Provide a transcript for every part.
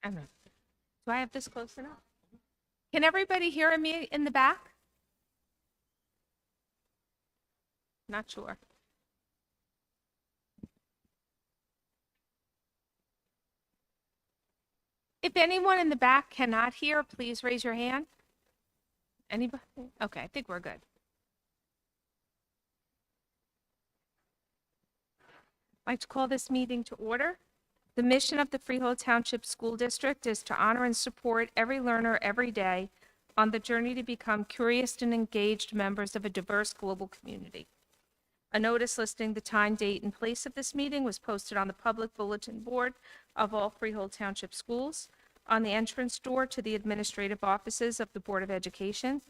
I don't know. Do I have this close enough? Can everybody hear me in the back? Not sure. If anyone in the back cannot hear, please raise your hand. Anybody? Okay, I think we're good. I'd like to call this meeting to order. The mission of the Freehold Township School District is to honor and support every learner every day on the journey to become curious and engaged members of a diverse global community. A notice listing the time, date, and place of this meeting was posted on the public bulletin board of all Freehold Township schools, on the entrance door to the administrative offices of the Board of Education,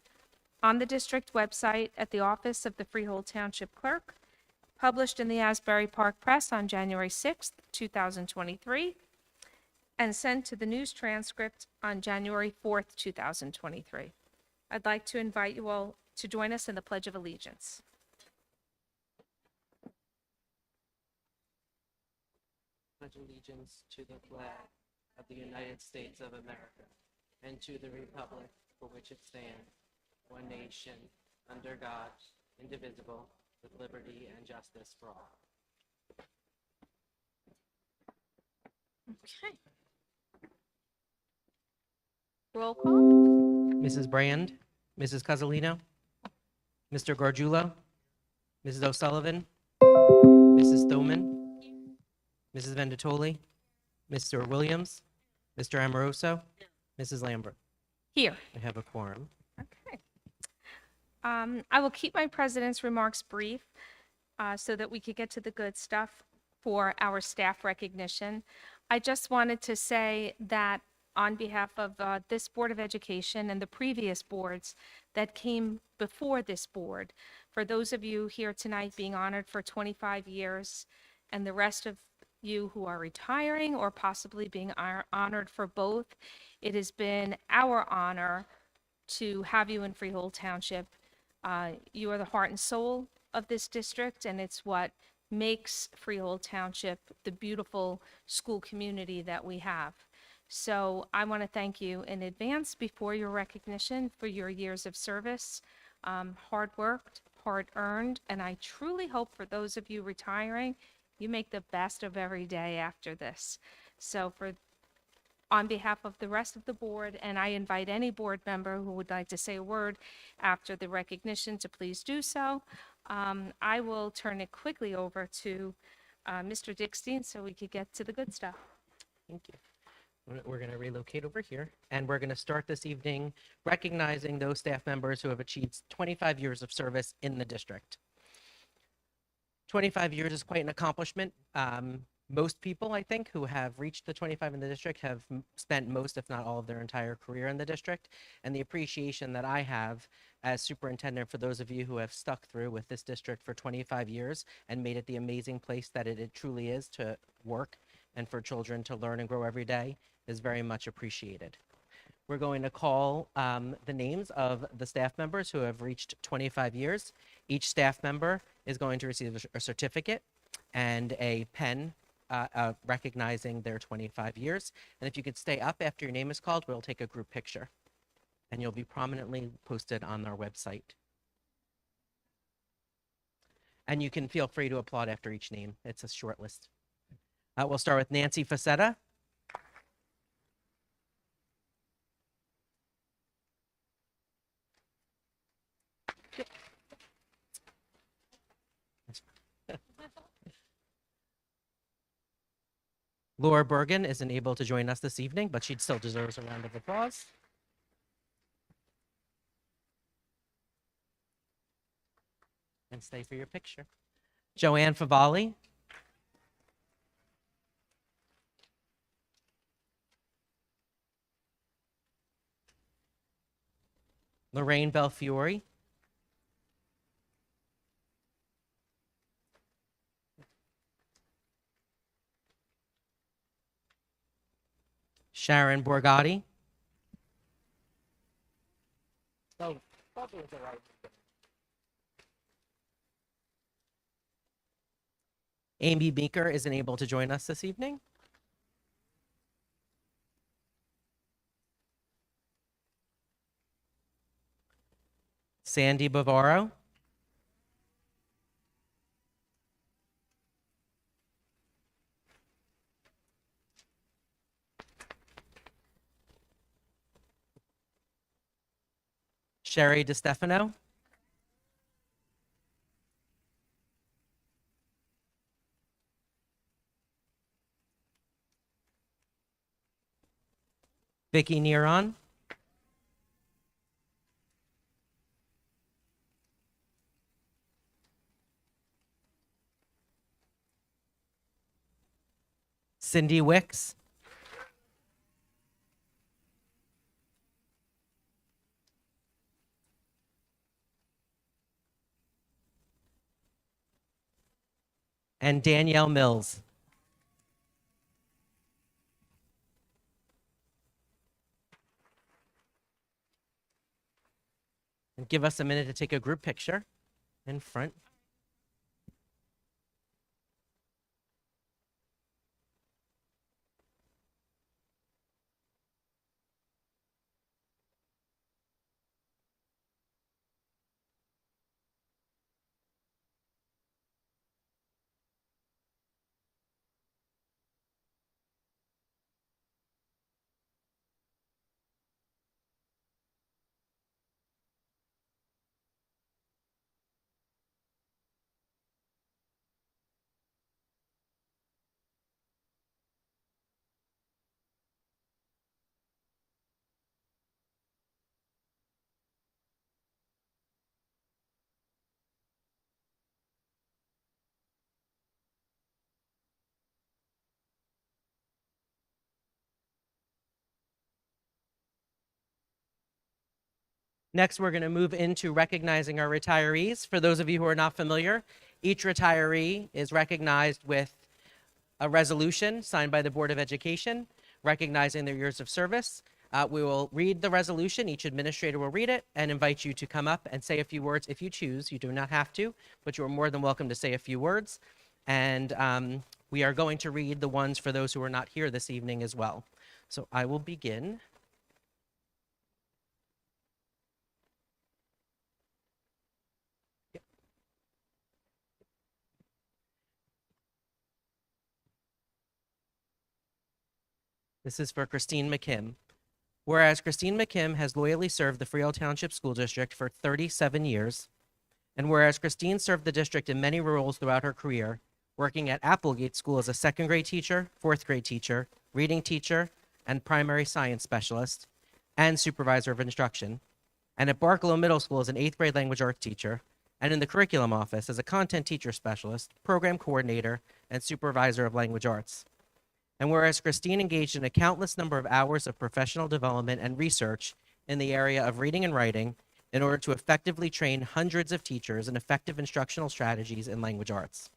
on the district website at the office of the Freehold Township Clerk, published in the Asbury Park Press on January 6th, 2023, and sent to the news transcript on January 4th, 2023. I'd like to invite you all to join us in the Pledge of Allegiance. Pledge allegiance to the flag of the United States of America and to the republic for which it stands, one nation, under God, indivisible, with liberty and justice for all. Okay. Roll call. Mrs. Brand, Mrs. Cozzolino, Mr. Gargiulo, Mrs. O'Sullivan, Mrs. Thoman, Mrs. Vendatoli, Mr. Williams, Mr. Amoroso, Mrs. Lambert. Here. I have a quorum. Okay. I will keep my president's remarks brief so that we could get to the good stuff for our staff recognition. I just wanted to say that on behalf of this Board of Education and the previous boards that came before this board, for those of you here tonight being honored for 25 years and the rest of you who are retiring or possibly being honored for both, it has been our honor to have you in Freehold Township. You are the heart and soul of this district, and it's what makes Freehold Township the beautiful school community that we have. So I want to thank you in advance before your recognition for your years of service, hard worked, hard earned, and I truly hope for those of you retiring, you make the best of every day after this. So on behalf of the rest of the board, and I invite any board member who would like to say a word after the recognition to please do so. I will turn it quickly over to Mr. Dickstein so we could get to the good stuff. Thank you. We're going to relocate over here, and we're going to start this evening recognizing those staff members who have achieved 25 years of service in the district. 25 years is quite an accomplishment. Most people, I think, who have reached the 25 in the district have spent most, if not all, of their entire career in the district. And the appreciation that I have as superintendent for those of you who have stuck through with this district for 25 years and made it the amazing place that it truly is to work and for children to learn and grow every day is very much appreciated. We're going to call the names of the staff members who have reached 25 years. Each staff member is going to receive a certificate and a pen recognizing their 25 years. And if you could stay up after your name is called, we'll take a group picture. And you'll be prominently posted on our website. And you can feel free to applaud after each name. It's a short list. We'll start with Nancy Facetta. Laura Bergen isn't able to join us this evening, but she still deserves a round of applause. And stay for your picture. Joanne Favali. Lorraine Belfiore. Sharon Borgatti. Oh, Amy Beaker isn't able to join us this evening. Sandy Bavaro, Sherry DeStefano, Vicky Neron, Cindy Wicks, and Danielle Mills. And give us a minute to take a group picture in front. Next, we're going to move into recognizing our retirees. For those of you who are not familiar, each retiree is recognized with a resolution signed by the Board of Education recognizing their years of service. We will read the resolution. Each administrator will read it and invite you to come up and say a few words if you choose. You do not have to, but you are more than welcome to say a few words. And we are going to read the ones for those who are not here this evening as well. So I will begin. This is for Christine McKim. Whereas Christine McKim has loyally served the Freehold Township School District for 37 years, and whereas Christine served the district in many roles throughout her career, working at Applegate School as a second grade teacher, fourth grade teacher, reading teacher, and primary science specialist, and supervisor of instruction, and at Barklow Middle School as an eighth grade language arts teacher, and in the curriculum office as a content teacher specialist, program coordinator, and supervisor of language arts. And whereas Christine engaged in a countless number of hours of professional development and research in the area of reading and writing in order to effectively train hundreds of teachers in effective instructional strategies in language arts.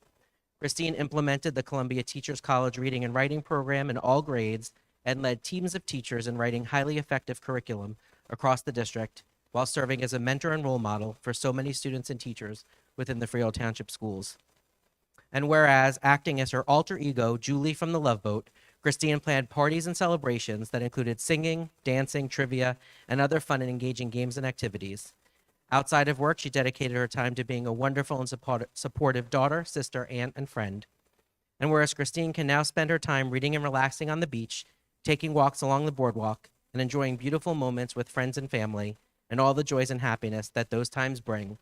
Christine implemented the Columbia Teachers College Reading and Writing program in all grades and led teams of teachers in writing highly effective curriculum across the district while serving as a mentor and role model for so many students and teachers within the Freehold Township schools. And whereas, acting as her alter ego, Julie from the Love Boat, Christine planned parties and celebrations that included singing, dancing, trivia, and other fun and engaging games and activities. Outside of work, she dedicated her time to being a wonderful and supportive daughter, sister, aunt, and friend. And whereas Christine can now spend her time reading and relaxing on the beach, taking walks along the boardwalk, and enjoying beautiful moments with friends and family, and all the joys and happiness that those times bring,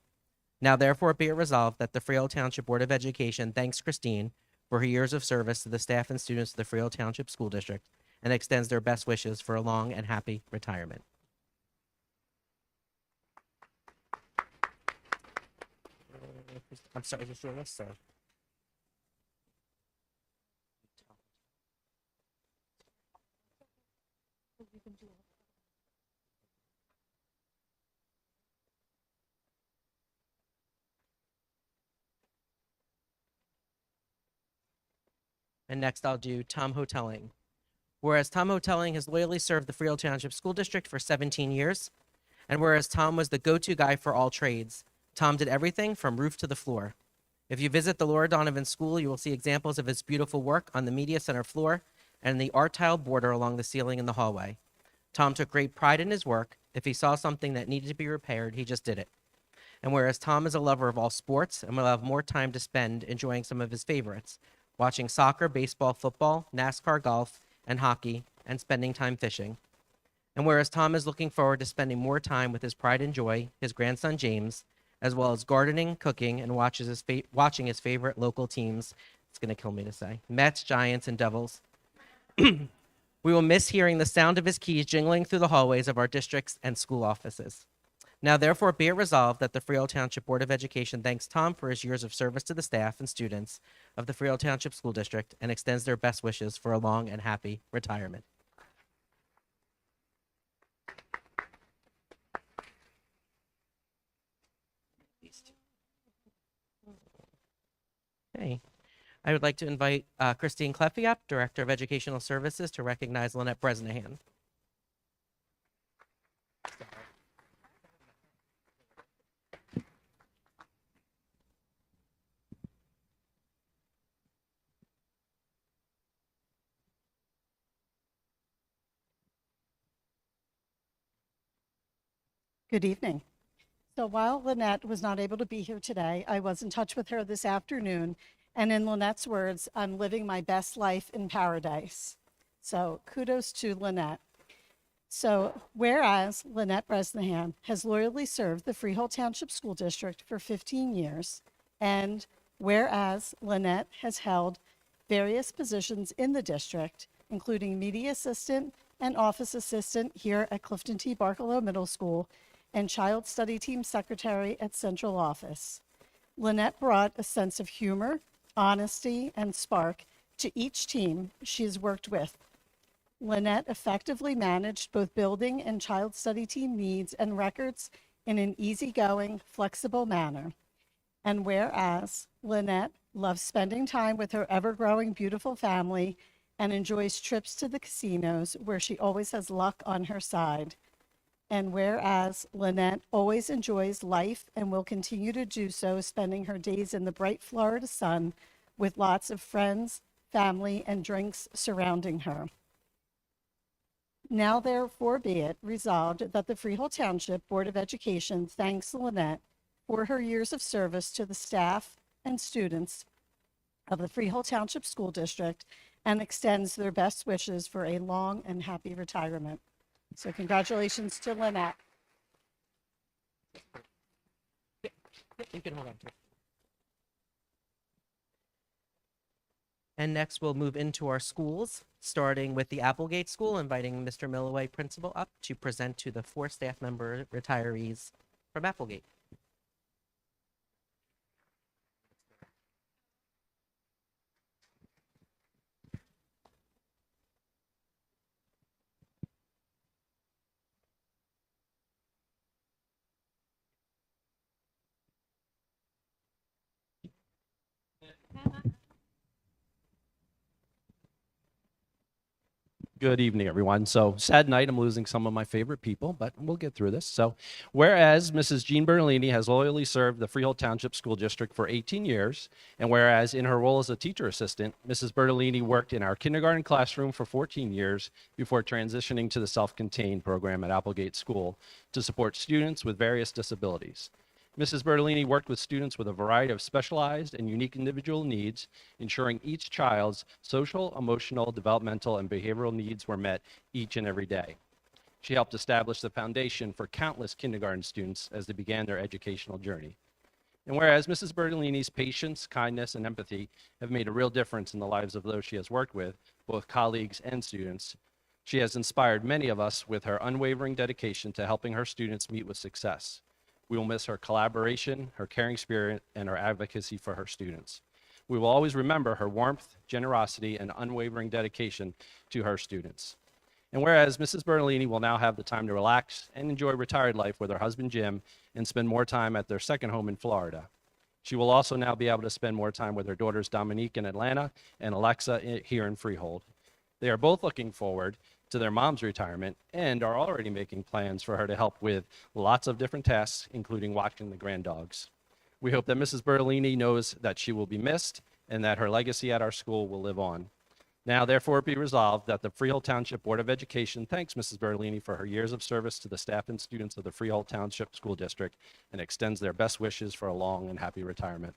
now, therefore, be it resolved that the Freehold Township Board of Education thanks Christine for her years of service to the staff and students of the Freehold Township School District and extends their best wishes for a long and happy retirement. I'm sorry, is this your list, sir? And next I'll do Tom Hotelling. Whereas Tom Hotelling has loyally served the Freehold Township School District for 17 years, and whereas Tom was the go-to guy for all trades, Tom did everything from roof to the floor. If you visit the Laura Donovan School, you will see examples of his beautiful work on the media center floor and the art tile border along the ceiling in the hallway. Tom took great pride in his work. If he saw something that needed to be repaired, he just did it. And whereas Tom is a lover of all sports and will have more time to spend enjoying some of his favorites, watching soccer, baseball, football, NASCAR, golf, and hockey, and spending time fishing. And whereas Tom is looking forward to spending more time with his pride and joy, his grandson James, as well as gardening, cooking, and watching his favorite local teams, it's going to kill me to say, Mets, Giants, and Devils. We will miss hearing the sound of his keys jingling through the hallways of our districts and school offices. Now, therefore, be it resolved that the Freehold Township Board of Education thanks Tom for his years of service to the staff and students of the Freehold Township School District and extends their best wishes for a long and happy retirement. Okay. I would like to invite Christine Cleffy up, Director of Educational Services, to recognize Lynette Bresnahan. Good evening. So while Lynette was not able to be here today, I was in touch with her this afternoon, and in Lynette's words, I'm living my best life in paradise. So kudos to Lynette. So whereas Lynette Bresnahan has loyally served the Freehold Township School District for 15 years, and whereas Lynette has held various positions in the district, including media assistant and office assistant here at Clifton T. Barkalow Middle School, and Child Study Team Secretary at Central Office. Lynette brought a sense of humor, honesty, and spark to each team she has worked with. Lynette effectively managed both building and child study team needs and records in an easygoing, flexible manner. And whereas Lynette loves spending time with her ever-growing beautiful family and enjoys trips to the casinos where she always has luck on her side. And whereas Lynette always enjoys life and will continue to do so, spending her days in the bright Florida sun with lots of friends, family, and drinks surrounding her. Now therefore be it resolved that the Freehold Township Board of Education thanks Lynette for her years of service to the staff and students of the Freehold Township School District and extends their best wishes for a long and happy retirement. So congratulations to Lynette. You can hold on to it. And next, we'll move into our schools, starting with the Applegate School, inviting Mr. Milloway, principal, up to present to the 4 staff member retirees from Applegate. Good evening, everyone. So, sad night. I'm losing some of my favorite people, but we'll get through this. So, whereas Mrs. Jean Bernalini has loyally served the Freehold Township School District for 18 years, and whereas in her role as a teacher assistant, Mrs. Bernalini worked in our kindergarten classroom for 14 years before transitioning to the self-contained program at Applegate School to support students with various disabilities. Mrs. Bertolini worked with students with a variety of specialized and unique individual needs, ensuring each child's social, emotional, developmental, and behavioral needs were met each and every day. She helped establish the foundation for countless kindergarten students as they began their educational journey. And whereas Mrs. Bertolini's patience, kindness, and empathy have made a real difference in the lives of those she has worked with, both colleagues and students, she has inspired many of us with her unwavering dedication to helping her students meet with success. We will miss her collaboration, her caring spirit, and her advocacy for her students. We will always remember her warmth, generosity, and unwavering dedication to her students. And whereas Mrs. Bernalini will now have the time to relax and enjoy retired life with her husband Jim and spend more time at their second home in Florida. She will also now be able to spend more time with her daughters Dominique in Atlanta and Alexa here in Freehold. They are both looking forward to their mom's retirement and are already making plans for her to help with lots of different tasks, including watching the grand dogs. We hope that Mrs. Bertolini knows that she will be missed and that her legacy at our school will live on. Now, therefore, be resolved that the Freehold Township Board of Education thanks Mrs. Bertolini for her years of service to the staff and students of the Freehold Township School District and extends their best wishes for a long and happy retirement.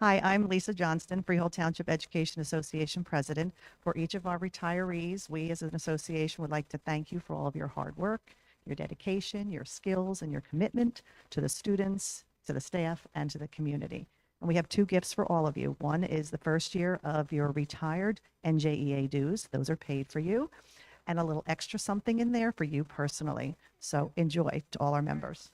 Hi, I'm Lisa Johnston, Freehold Township Education Association President. For each of our retirees, we as an association would like to thank you for all of your hard work, your dedication, your skills, and your commitment to the students, to the staff, and to the community. And we have two gifts for all of you. One is the first year of your retired NJEA dues. Those are paid for you. And a little extra something in there for you personally. So enjoy to all our members.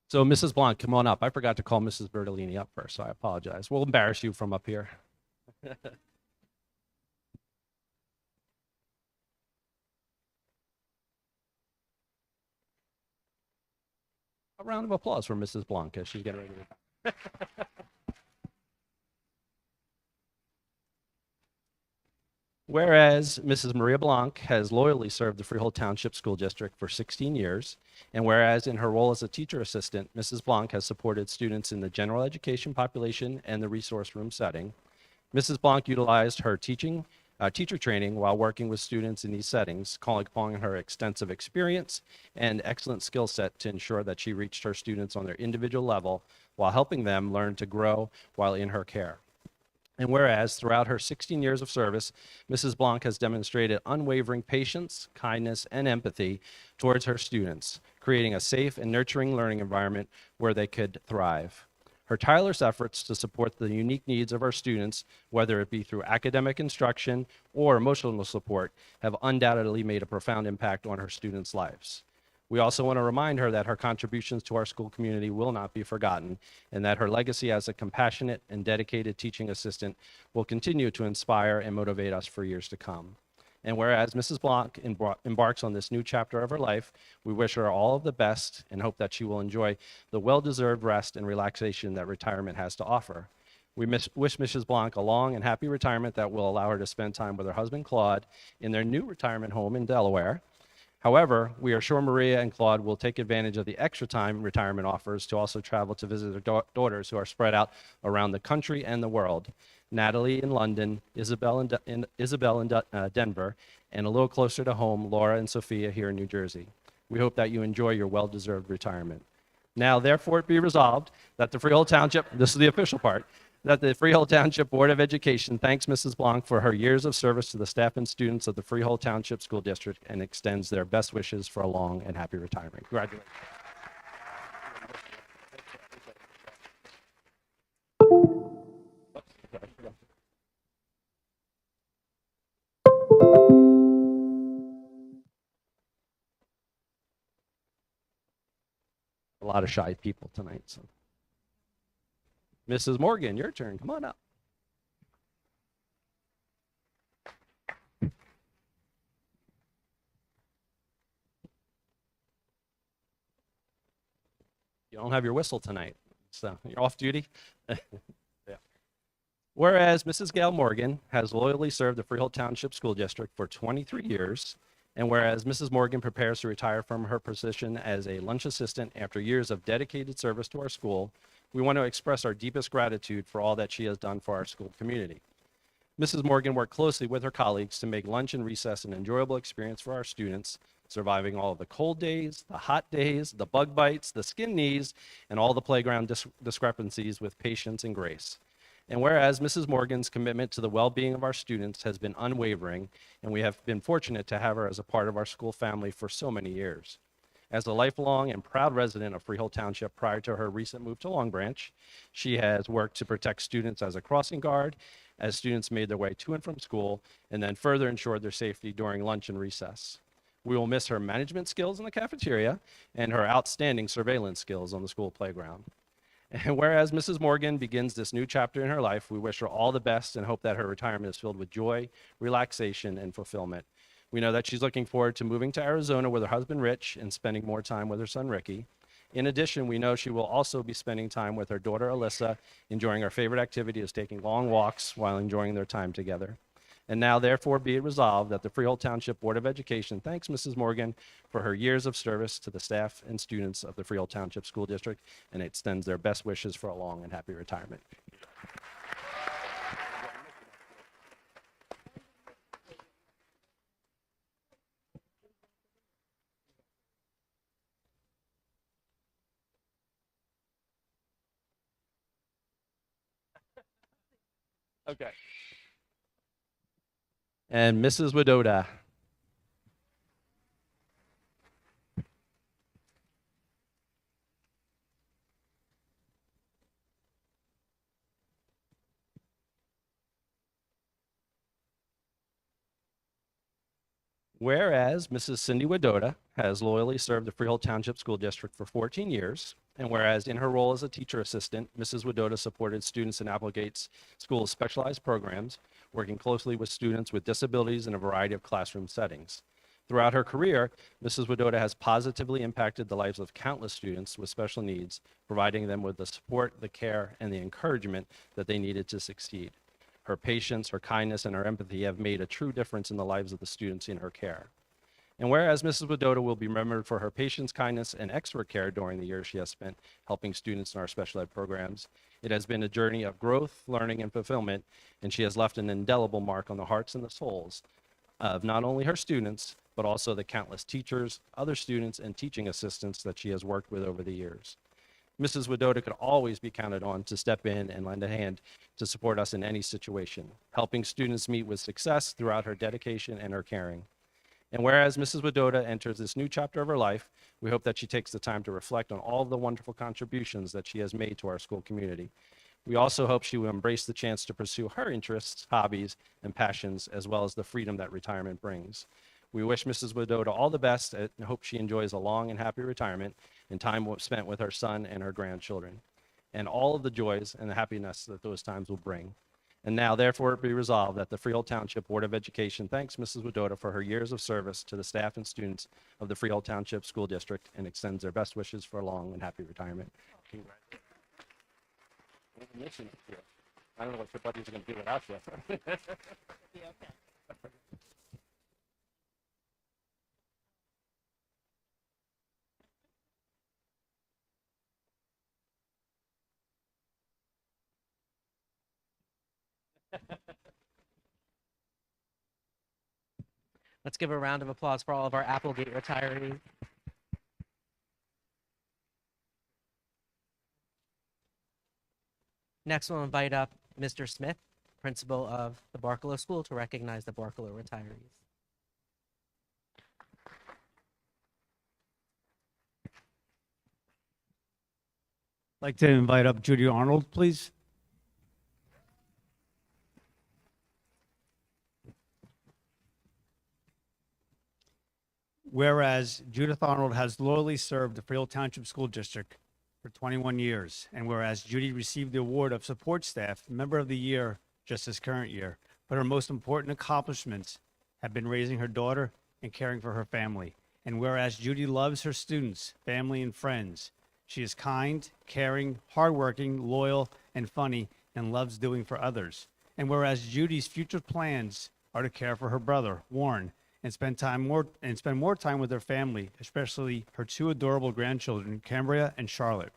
So, Mrs. Blanc, come on up. I forgot to call Mrs. Bertolini up first, so I apologize. We'll embarrass you from up here. A round of applause for Mrs. Blanc as she's getting ready to. Whereas Mrs. Maria Blanc has loyally served the Freehold Township School District for 16 years, and whereas in her role as a teacher assistant, Mrs. Blanc has supported students in the general education population and the resource room setting, Mrs. Blanc utilized her teacher training while working with students in these settings, calling upon her extensive experience and excellent skill set to ensure that she reached her students on their individual level while helping them learn to grow while in her care. And whereas throughout her 16 years of service, Mrs. Blanc has demonstrated unwavering patience, kindness, and empathy towards her students, creating a safe and nurturing learning environment where they could thrive. Her tireless efforts to support the unique needs of our students, whether it be through academic instruction or emotional support, have undoubtedly made a profound impact on her students' lives. We also want to remind her that her contributions to our school community will not be forgotten, and that her legacy as a compassionate and dedicated teaching assistant will continue to inspire and motivate us for years to come. And whereas Mrs. Blanc embarks on this new chapter of her life, we wish her all of the best and hope that she will enjoy the well-deserved rest and relaxation that retirement has to offer. We wish Mrs. Blanc a long and happy retirement that will allow her to spend time with her husband, Claude, in their new retirement home in Delaware. However, we are sure Maria and Claude will take advantage of the extra time retirement offers to also travel to visit their daughters who are spread out around the country and the world. Natalie in London, Isabel in Denver, and a little closer to home, Laura and Sophia here in New Jersey. We hope that you enjoy your well-deserved retirement. Now, therefore, it be resolved that the Freehold Township, this is the official part, that the Freehold Township Board of Education thanks Mrs. Blanc for her years of service to the staff and students of the Freehold Township School District and extends their best wishes for a long and happy retirement. Congratulations. A lot of shy people tonight. So. Mrs. Morgan, your turn. Come on up. You don't have your whistle tonight, so you're off duty. Yeah. Whereas Mrs. Gail Morgan has loyally served the Freehold Township School District for 23 years, and whereas Mrs. Morgan prepares to retire from her position as a lunch assistant after years of dedicated service to our school, we want to express our deepest gratitude for all that she has done for our school community. Mrs. Morgan worked closely with her colleagues to make lunch and recess an enjoyable experience for our students, surviving all of the cold days, the hot days, the bug bites, the skin knees, and all the playground discrepancies with patience and grace. And whereas Mrs. Morgan's commitment to the well-being of our students has been unwavering, and we have been fortunate to have her as a part of our school family for so many years. As a lifelong and proud resident of Freehold Township prior to her recent move to Long Branch, she has worked to protect students as a crossing guard as students made their way to and from school, and then further ensured their safety during lunch and recess. We will miss her management skills in the cafeteria and her outstanding surveillance skills on the school playground. And whereas Mrs. Morgan begins this new chapter in her life, we wish her all the best and hope that her retirement is filled with joy, relaxation, and fulfillment. We know that she's looking forward to moving to Arizona with her husband, Rich, and spending more time with her son, Ricky. In addition, we know she will also be spending time with her daughter, Alyssa, enjoying her favorite activity is taking long walks while enjoying their time together. And now, therefore, be it resolved that the Freehold Township Board of Education thanks Mrs. Morgan for her years of service to the staff and students of the Freehold Township School District and extends their best wishes for a long and happy retirement. Okay. And Mrs. Widoda. Whereas Mrs. Cindy Widoda has loyally served the Freehold Township School District for 14 years, and whereas in her role as a teacher assistant, Mrs. Widoda supported students in Applegate's school's specialized programs, working closely with students with disabilities in a variety of classroom settings. Throughout her career, Mrs. Widoda has positively impacted the lives of countless students with special needs, providing them with the support, the care, and the encouragement that they needed to succeed. Her patience, her kindness, and her empathy have made a true difference in the lives of the students in her care. And whereas Mrs. Widoda will be remembered for her patience, kindness, and expert care during the years she has spent helping students in our special ed programs, it has been a journey of growth, learning, and fulfillment, and she has left an indelible mark on the hearts and the souls of not only her students, but also the countless teachers, other students, and teaching assistants that she has worked with over the years. Mrs. Widoda could always be counted on to step in and lend a hand to support us in any situation, helping students meet with success throughout her dedication and her caring. And whereas Mrs. Widoda enters this new chapter of her life, we hope that she takes the time to reflect on all of the wonderful contributions that she has made to our school community. We also hope she will embrace the chance to pursue her interests, hobbies, and passions, as well as the freedom that retirement brings. We wish Mrs. Widoda all the best and hope she enjoys a long and happy retirement and time spent with her son and her grandchildren, and all of the joys and the happiness that those times will bring. And now, therefore, it be resolved that the Freehold Township Board of Education thanks Mrs. Widoda for her years of service to the staff and students of the Freehold Township School District and extends their best wishes for a long and happy retirement. Congratulations. I don't know what your buddies are going to do without you. Let's give a round of applause for all of our Applegate retirees. Next, we'll invite up Mr. Smith, principal of the Barkalow School, to recognize the Barkalow retirees. I'd like to invite up Judy Arnold, please. Whereas Judith Arnold has loyally served the Freehold Township School District for 21 years, and whereas Judy received the award of Support Staff Member of the Year just this current year, but her most important accomplishments have been raising her daughter and caring for her family. And whereas Judy loves her students, family, and friends, she is kind, caring, hardworking, loyal, and funny, and loves doing for others. And whereas Judy's future plans are to care for her brother, Warren, and spend more time with her family, especially her two adorable grandchildren, Cambria and Charlotte.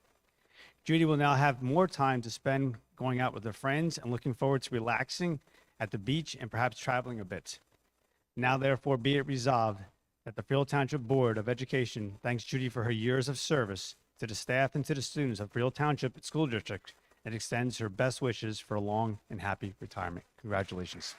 Judy will now have more time to spend going out with her friends and looking forward to relaxing at the beach and perhaps traveling a bit. Now, therefore, be it resolved that the Freehold Township Board of Education thanks Judy for her years of service to the staff and to the students of Freehold Township School District and extends her best wishes for a long and happy retirement. Congratulations.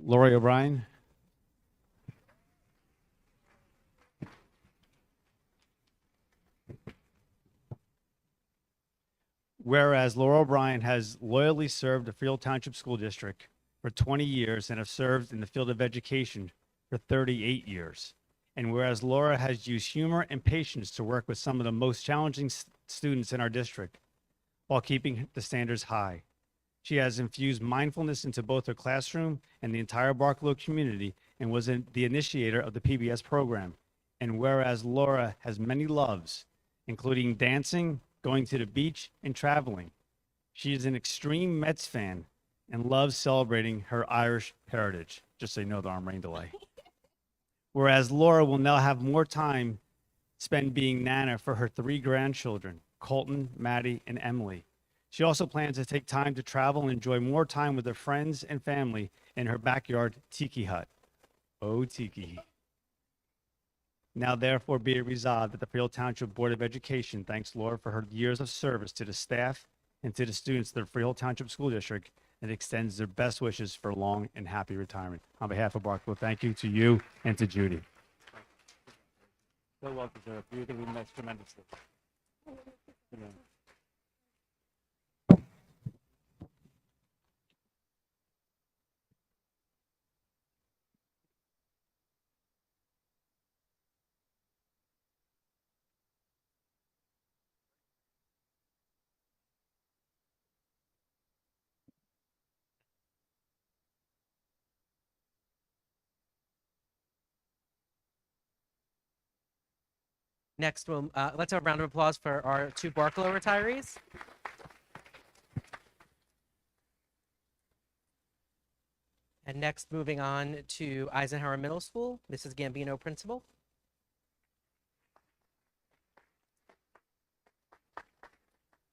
Lori O'Brien. Whereas Laura O'Brien has loyally served the Freehold Township School District for 20 years and have served in the field of education for 38 years. And whereas Laura has used humor and patience to work with some of the most challenging students in our district while keeping the standards high. She has infused mindfulness into both her classroom and the entire Barkalow community and was the initiator of the PBS program. And whereas Laura has many loves, including dancing, going to the beach, and traveling, she is an extreme Mets fan and loves celebrating her Irish heritage. Just so you know the arm rain delay. Whereas Laura will now have more time spent being Nana for her 3 grandchildren, Colton, Maddie, and Emily. She also plans to take time to travel and enjoy more time with her friends and family in her backyard tiki hut. Oh, tiki. Now, therefore, be it resolved that the Freehold Township Board of Education thanks Laura for her years of service to the staff and to the students of the Freehold Township School District and extends their best wishes for a long and happy retirement. On behalf of Barkalow, thank you to you and to Judy. So well deserved. You're going to be missed tremendously. Next, let's have a round of applause for our 2 Barkalow retirees. And next, moving on to Eisenhower Middle School, Mrs. Gambino, principal.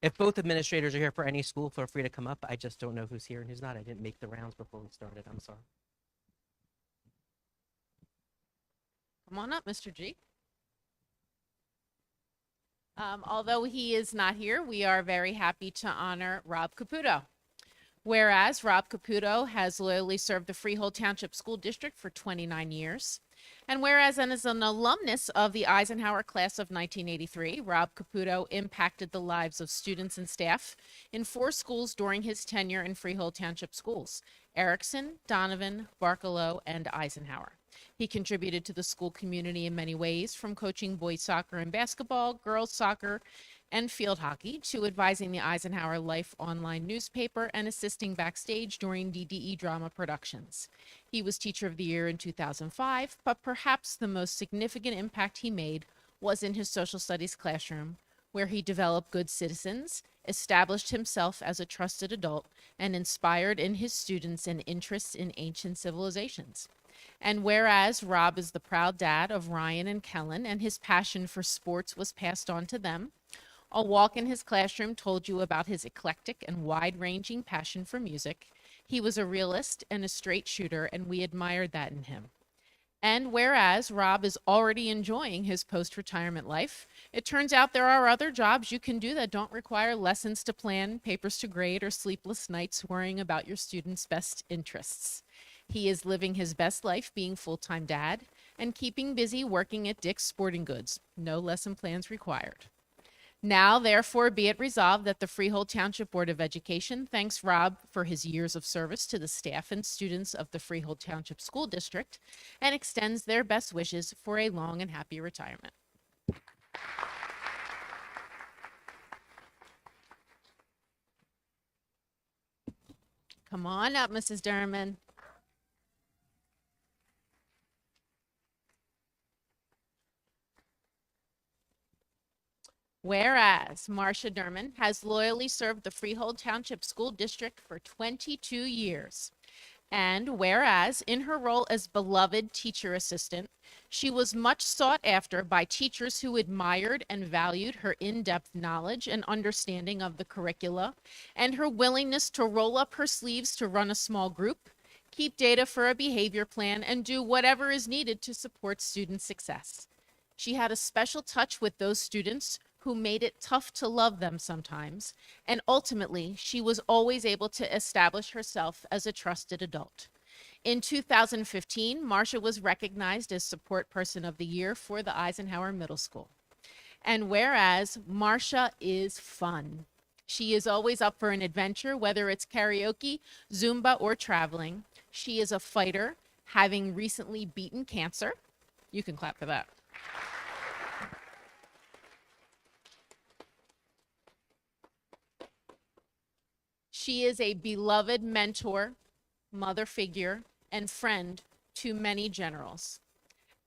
If both administrators are here for any school, feel free to come up. I just don't know who's here and who's not. I didn't make the rounds before we started. I'm sorry. Come on up, Mr. G. Although he is not here, we are very happy to honor Rob Caputo. Whereas Rob Caputo has loyally served the Freehold Township School District for 29 years. And whereas as an alumnus of the Eisenhower class of 1983, Rob Caputo impacted the lives of students and staff in 4 schools during his tenure in Freehold Township Schools: Erickson, Donovan, Barkalow, and Eisenhower. He contributed to the school community in many ways, from coaching boys soccer and basketball, girls soccer, and field hockey, to advising the Eisenhower Life online newspaper and assisting backstage during DDE drama productions. He was Teacher of the Year in 2005, but perhaps the most significant impact he made was in his social studies classroom, where he developed good citizens, established himself as a trusted adult, and inspired in his students an interest in ancient civilizations. And whereas Rob is the proud dad of Ryan and Kellen, and his passion for sports was passed on to them, a walk in his classroom told you about his eclectic and wide-ranging passion for music. He was a realist and a straight shooter, and we admired that in him. And whereas Rob is already enjoying his post-retirement life, it turns out there are other jobs you can do that don't require lessons to plan, papers to grade, or sleepless nights worrying about your students' best interests. He is living his best life being full-time dad and keeping busy working at Dick's Sporting Goods. No lesson plans required. Now, therefore, be it resolved that the Freehold Township Board of Education thanks Rob for his years of service to the staff and students of the Freehold Township School District and extends their best wishes for a long and happy retirement. Come on up, Mrs. Derman. Whereas Marcia Derman has loyally served the Freehold Township School District for 22 years. And whereas in her role as beloved teacher assistant, she was much sought after by teachers who admired and valued her in-depth knowledge and understanding of the curricula, and her willingness to roll up her sleeves to run a small group, keep data for a behavior plan, and do whatever is needed to support student success. She had a special touch with those students who made it tough to love them sometimes, and ultimately, she was always able to establish herself as a trusted adult. In 2015, Marcia was recognized as Support Person of the Year for the Eisenhower Middle School. And whereas Marcia is fun, she is always up for an adventure, whether it's karaoke, Zumba, or traveling. She is a fighter, having recently beaten cancer. You can clap for that. She is a beloved mentor, mother figure, and friend to many generals.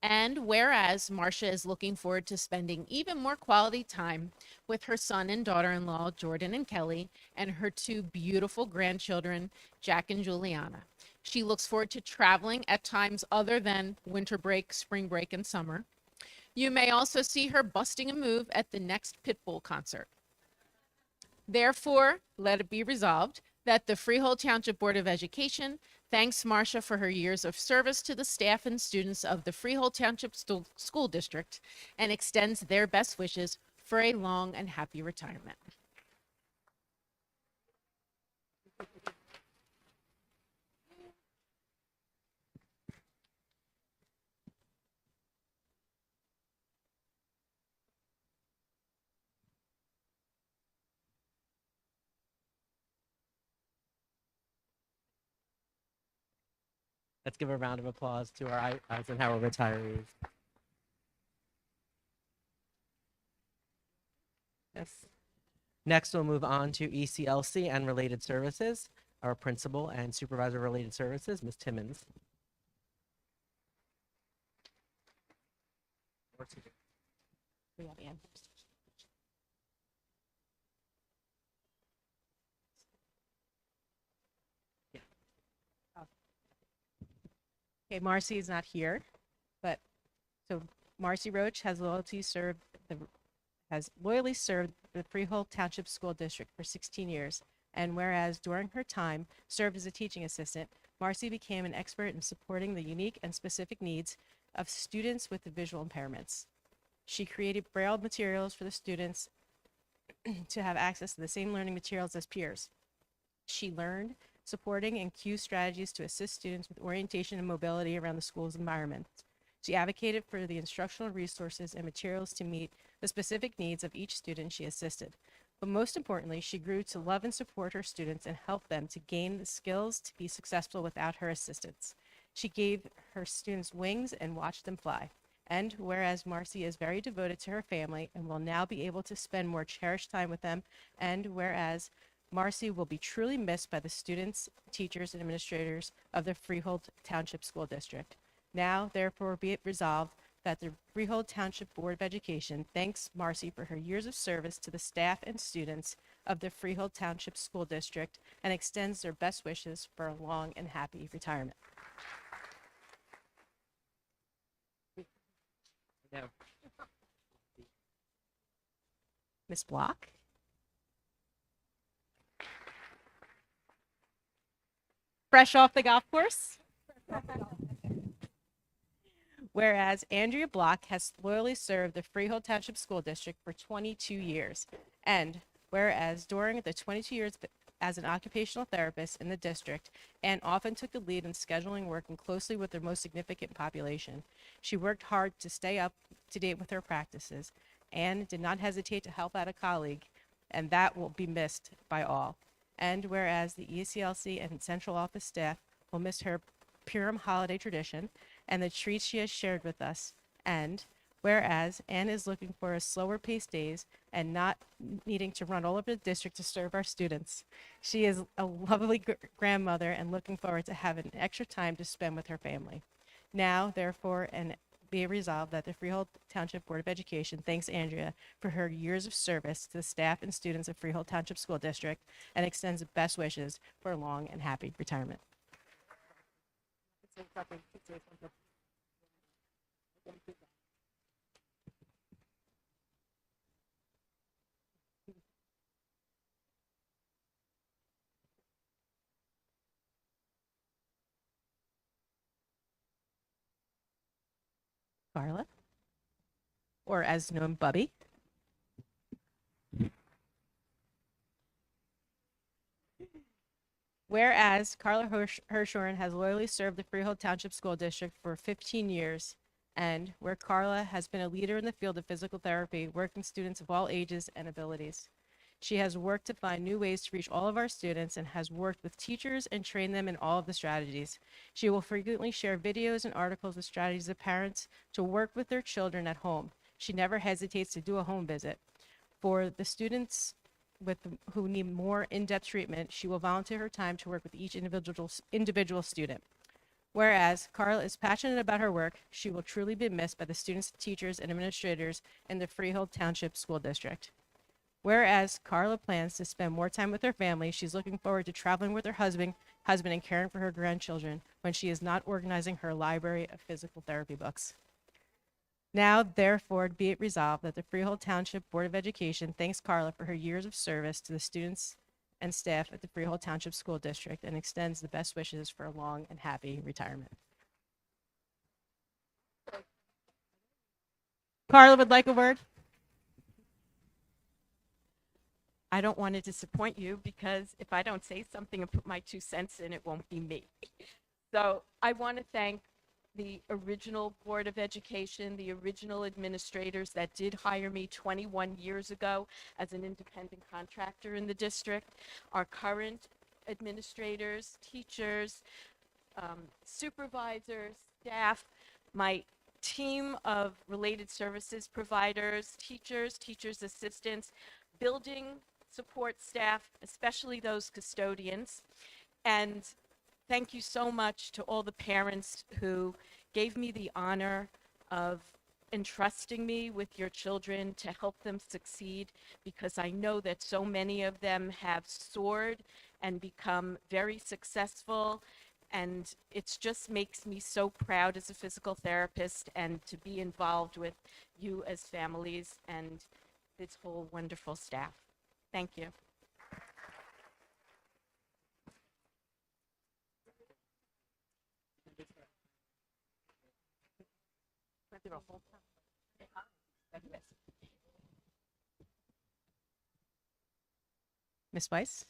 And whereas Marcia is looking forward to spending even more quality time with her son and daughter-in-law, Jordan and Kelly, and her two beautiful grandchildren, Jack and Juliana. She looks forward to traveling at times other than winter break, spring break, and summer. You may also see her busting a move at the next Pitbull concert. Therefore, let it be resolved that the Freehold Township Board of Education thanks Marcia for her years of service to the staff and students of the Freehold Township School District and extends their best wishes for a long and happy retirement. Let's give a round of applause to our Eisenhower retirees. Yes. Next, we'll move on to ECLC and related services. Our principal and supervisor related services, Ms. Timmons. Okay, Marcy is not here, but so Marcy Roach has loyally served the Freehold Township School District for 16 years. And whereas during her time served as a teaching assistant, Marcy became an expert in supporting the unique and specific needs of students with visual impairments. She created braille materials for the students to have access to the same learning materials as peers. She learned supporting and cue strategies to assist students with orientation and mobility around the school's environment. She advocated for the instructional resources and materials to meet the specific needs of each student she assisted. But most importantly, she grew to love and support her students and help them to gain the skills to be successful without her assistance. She gave her students wings and watched them fly. And whereas Marcy is very devoted to her family and will now be able to spend more cherished time with them, and whereas Marcy will be truly missed by the students, teachers, and administrators of the Freehold Township School District. Now, therefore, be it resolved that the Freehold Township Board of Education thanks Marcy for her years of service to the staff and students of the Freehold Township School District and extends their best wishes for a long and happy retirement. No. Ms. Block? Fresh off the golf course? Whereas Andrea Block has loyally served the Freehold Township School District for 22 years. And whereas during the 22 years as an occupational therapist in the district, Anne often took the lead in scheduling, working closely with their most significant population. She worked hard to stay up to date with her practices. Anne did not hesitate to help out a colleague, and that will be missed by all. And whereas the ECLC and central office staff will miss her Purim holiday tradition and the treats she has shared with us. And whereas Anne is looking for a slower paced days and not needing to run all over the district to serve our students. She is a lovely grandmother and looking forward to having extra time to spend with her family. Now, therefore, and be it resolved that the Freehold Township Board of Education thanks Andrea for her years of service to the staff and students of Freehold Township School District and extends the best wishes for a long and happy retirement. Carla, or as known, Bubby. Whereas Carla Hirschhorn has loyally served the Freehold Township School District for 15 years, and where Carla has been a leader in the field of physical therapy, working students of all ages and abilities. She has worked to find new ways to reach all of our students and has worked with teachers and trained them in all of the strategies. She will frequently share videos and articles with strategies of parents to work with their children at home. She never hesitates to do a home visit. For the students who need more in-depth treatment, she will volunteer her time to work with each individual student. Whereas Carla is passionate about her work, she will truly be missed by the students, teachers, and administrators in the Freehold Township School District. Whereas Carla plans to spend more time with her family, she's looking forward to traveling with her husband and caring for her grandchildren when she is not organizing her library of physical therapy books. Now, therefore, be it resolved that the Freehold Township Board of Education thanks Carla for her years of service to the students and staff at the Freehold Township School District and extends the best wishes for a long and happy retirement. Carla would like a word. I don't want to disappoint you because if I don't say something and put my 2 cents in, it won't be me. So I want to thank the original Board of Education, the original administrators that did hire me 21 years ago as an independent contractor in the district, our current administrators, teachers, supervisors, staff, my team of related services providers, teachers assistants, building support staff, especially those custodians. And thank you so much to all the parents who gave me the honor of entrusting me with your children to help them succeed, because I know that so many of them have soared and become very successful. And it just makes me so proud as a physical therapist and to be involved with you as families and this whole wonderful staff. Thank you. Ms. Weiss?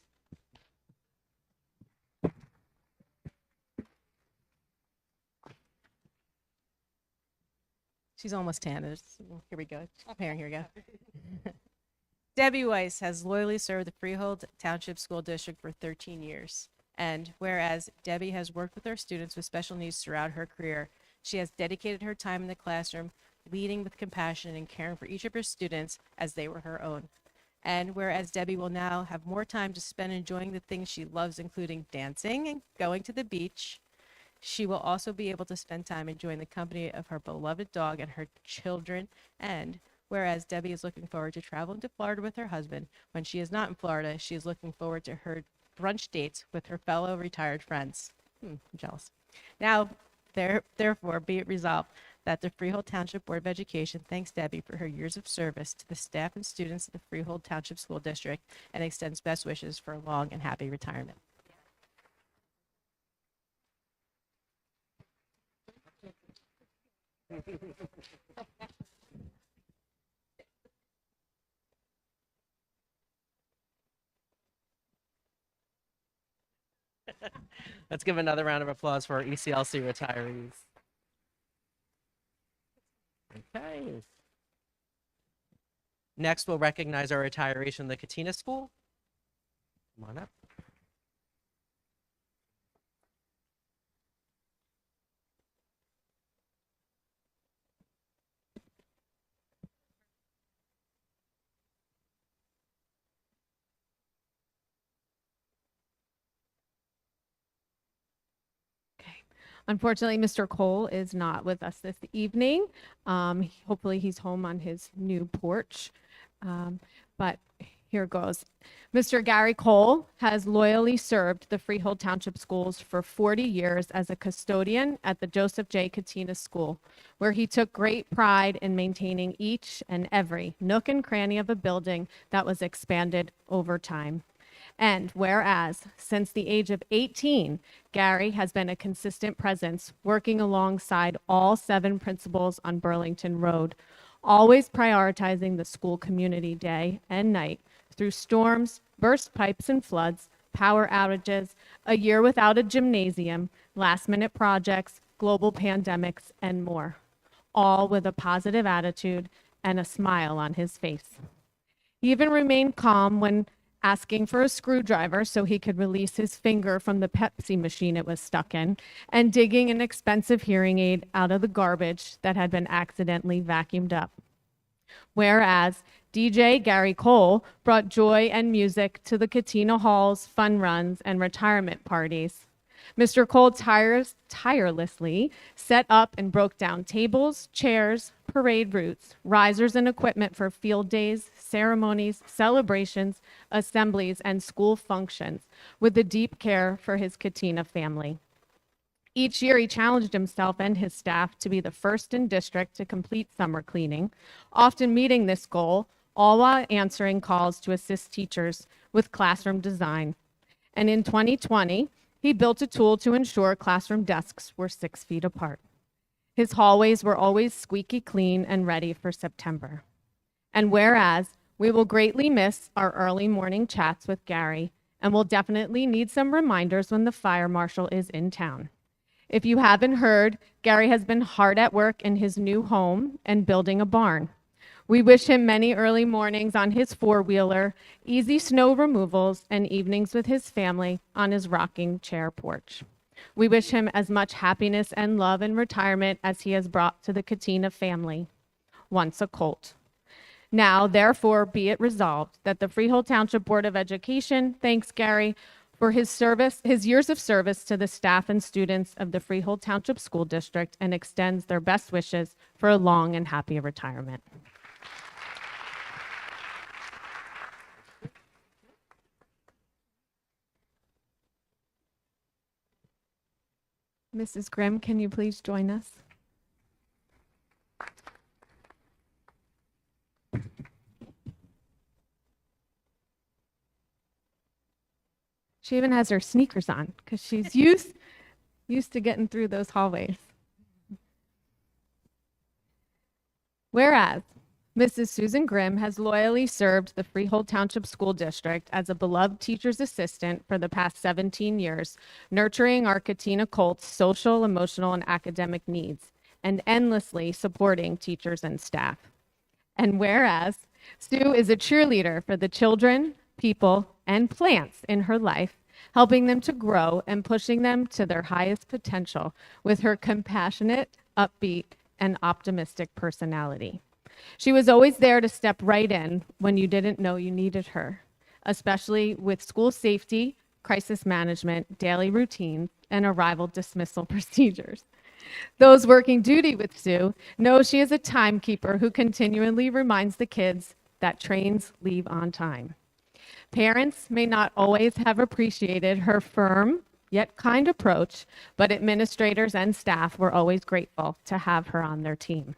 She's almost 10. Here we go. Here we go. Debbie Weiss has loyally served the Freehold Township School District for 13 years. And whereas Debbie has worked with our students with special needs throughout her career, she has dedicated her time in the classroom, leading with compassion and caring for each of her students as they were her own. And whereas Debbie will now have more time to spend enjoying the things she loves, including dancing and going to the beach, she will also be able to spend time enjoying the company of her beloved dog and her children. And whereas Debbie is looking forward to traveling to Florida with her husband, when she is not in Florida, she is looking forward to her brunch dates with her fellow retired friends. I'm jealous. Now, therefore, be it resolved that the Freehold Township Board of Education thanks Debbie for her years of service to the staff and students of the Freehold Township School District and extends best wishes for a long and happy retirement. Let's give another round of applause for our ECLC retirees. Okay. Next, we'll recognize our retirees from the Katina School. Come on up. Unfortunately, Mr. Cole is not with us this evening. Hopefully he's home on his new porch. But here goes. Mr. Gary Cole has loyally served the Freehold Township Schools for 40 years as a custodian at the Joseph J. Katina School, where he took great pride in maintaining each and every nook and cranny of a building that was expanded over time. And whereas, since the age of 18, Gary has been a consistent presence, working alongside all 7 principals on Burlington Road, always prioritizing the school community day and night through storms, burst pipes and floods, power outages, a year without a gymnasium, last-minute projects, global pandemics, and more, all with a positive attitude and a smile on his face. He even remained calm when asking for a screwdriver so he could release his finger from the Pepsi machine it was stuck in, and digging an expensive hearing aid out of the garbage that had been accidentally vacuumed up. Whereas DJ Gary Cole brought joy and music to the Katina Hall's fun runs and retirement parties. Mr. Cole tirelessly set up and broke down tables, chairs, parade routes, risers, and equipment for field days, ceremonies, celebrations, assemblies, and school functions with a deep care for his Katina family. Each year, he challenged himself and his staff to be the first in district to complete summer cleaning, often meeting this goal, all while answering calls to assist teachers with classroom design. And in 2020, he built a tool to ensure classroom desks were 6 feet apart. His hallways were always squeaky clean and ready for September. And whereas we will greatly miss our early morning chats with Gary, and will definitely need some reminders when the fire marshal is in town. If you haven't heard, Gary has been hard at work in his new home and building a barn. We wish him many early mornings on his four-wheeler, easy snow removals, and evenings with his family on his rocking chair porch. We wish him as much happiness and love in retirement as he has brought to the Katina family, once a Colt. Now, therefore, be it resolved that the Freehold Township Board of Education thanks Gary for his years of service to the staff and students of the Freehold Township School District, and extends their best wishes for a long and happy retirement. Mrs. Grimm, can you please join us? She even has her sneakers on because she's used to getting through those hallways. Whereas Mrs. Susan Grimm has loyally served the Freehold Township School District as a beloved teacher's assistant for the past 17 years, nurturing our Katina Colt's social, emotional, and academic needs, and endlessly supporting teachers and staff. And whereas Sue is a cheerleader for the children, people, and plants in her life, helping them to grow and pushing them to their highest potential with her compassionate, upbeat, and optimistic personality. She was always there to step right in when you didn't know you needed her, especially with school safety, crisis management, daily routines, and arrival dismissal procedures. Those working duty with Sue know she is a timekeeper who continually reminds the kids that trains leave on time. Parents may not always have appreciated her firm yet kind approach, but administrators and staff were always grateful to have her on their team.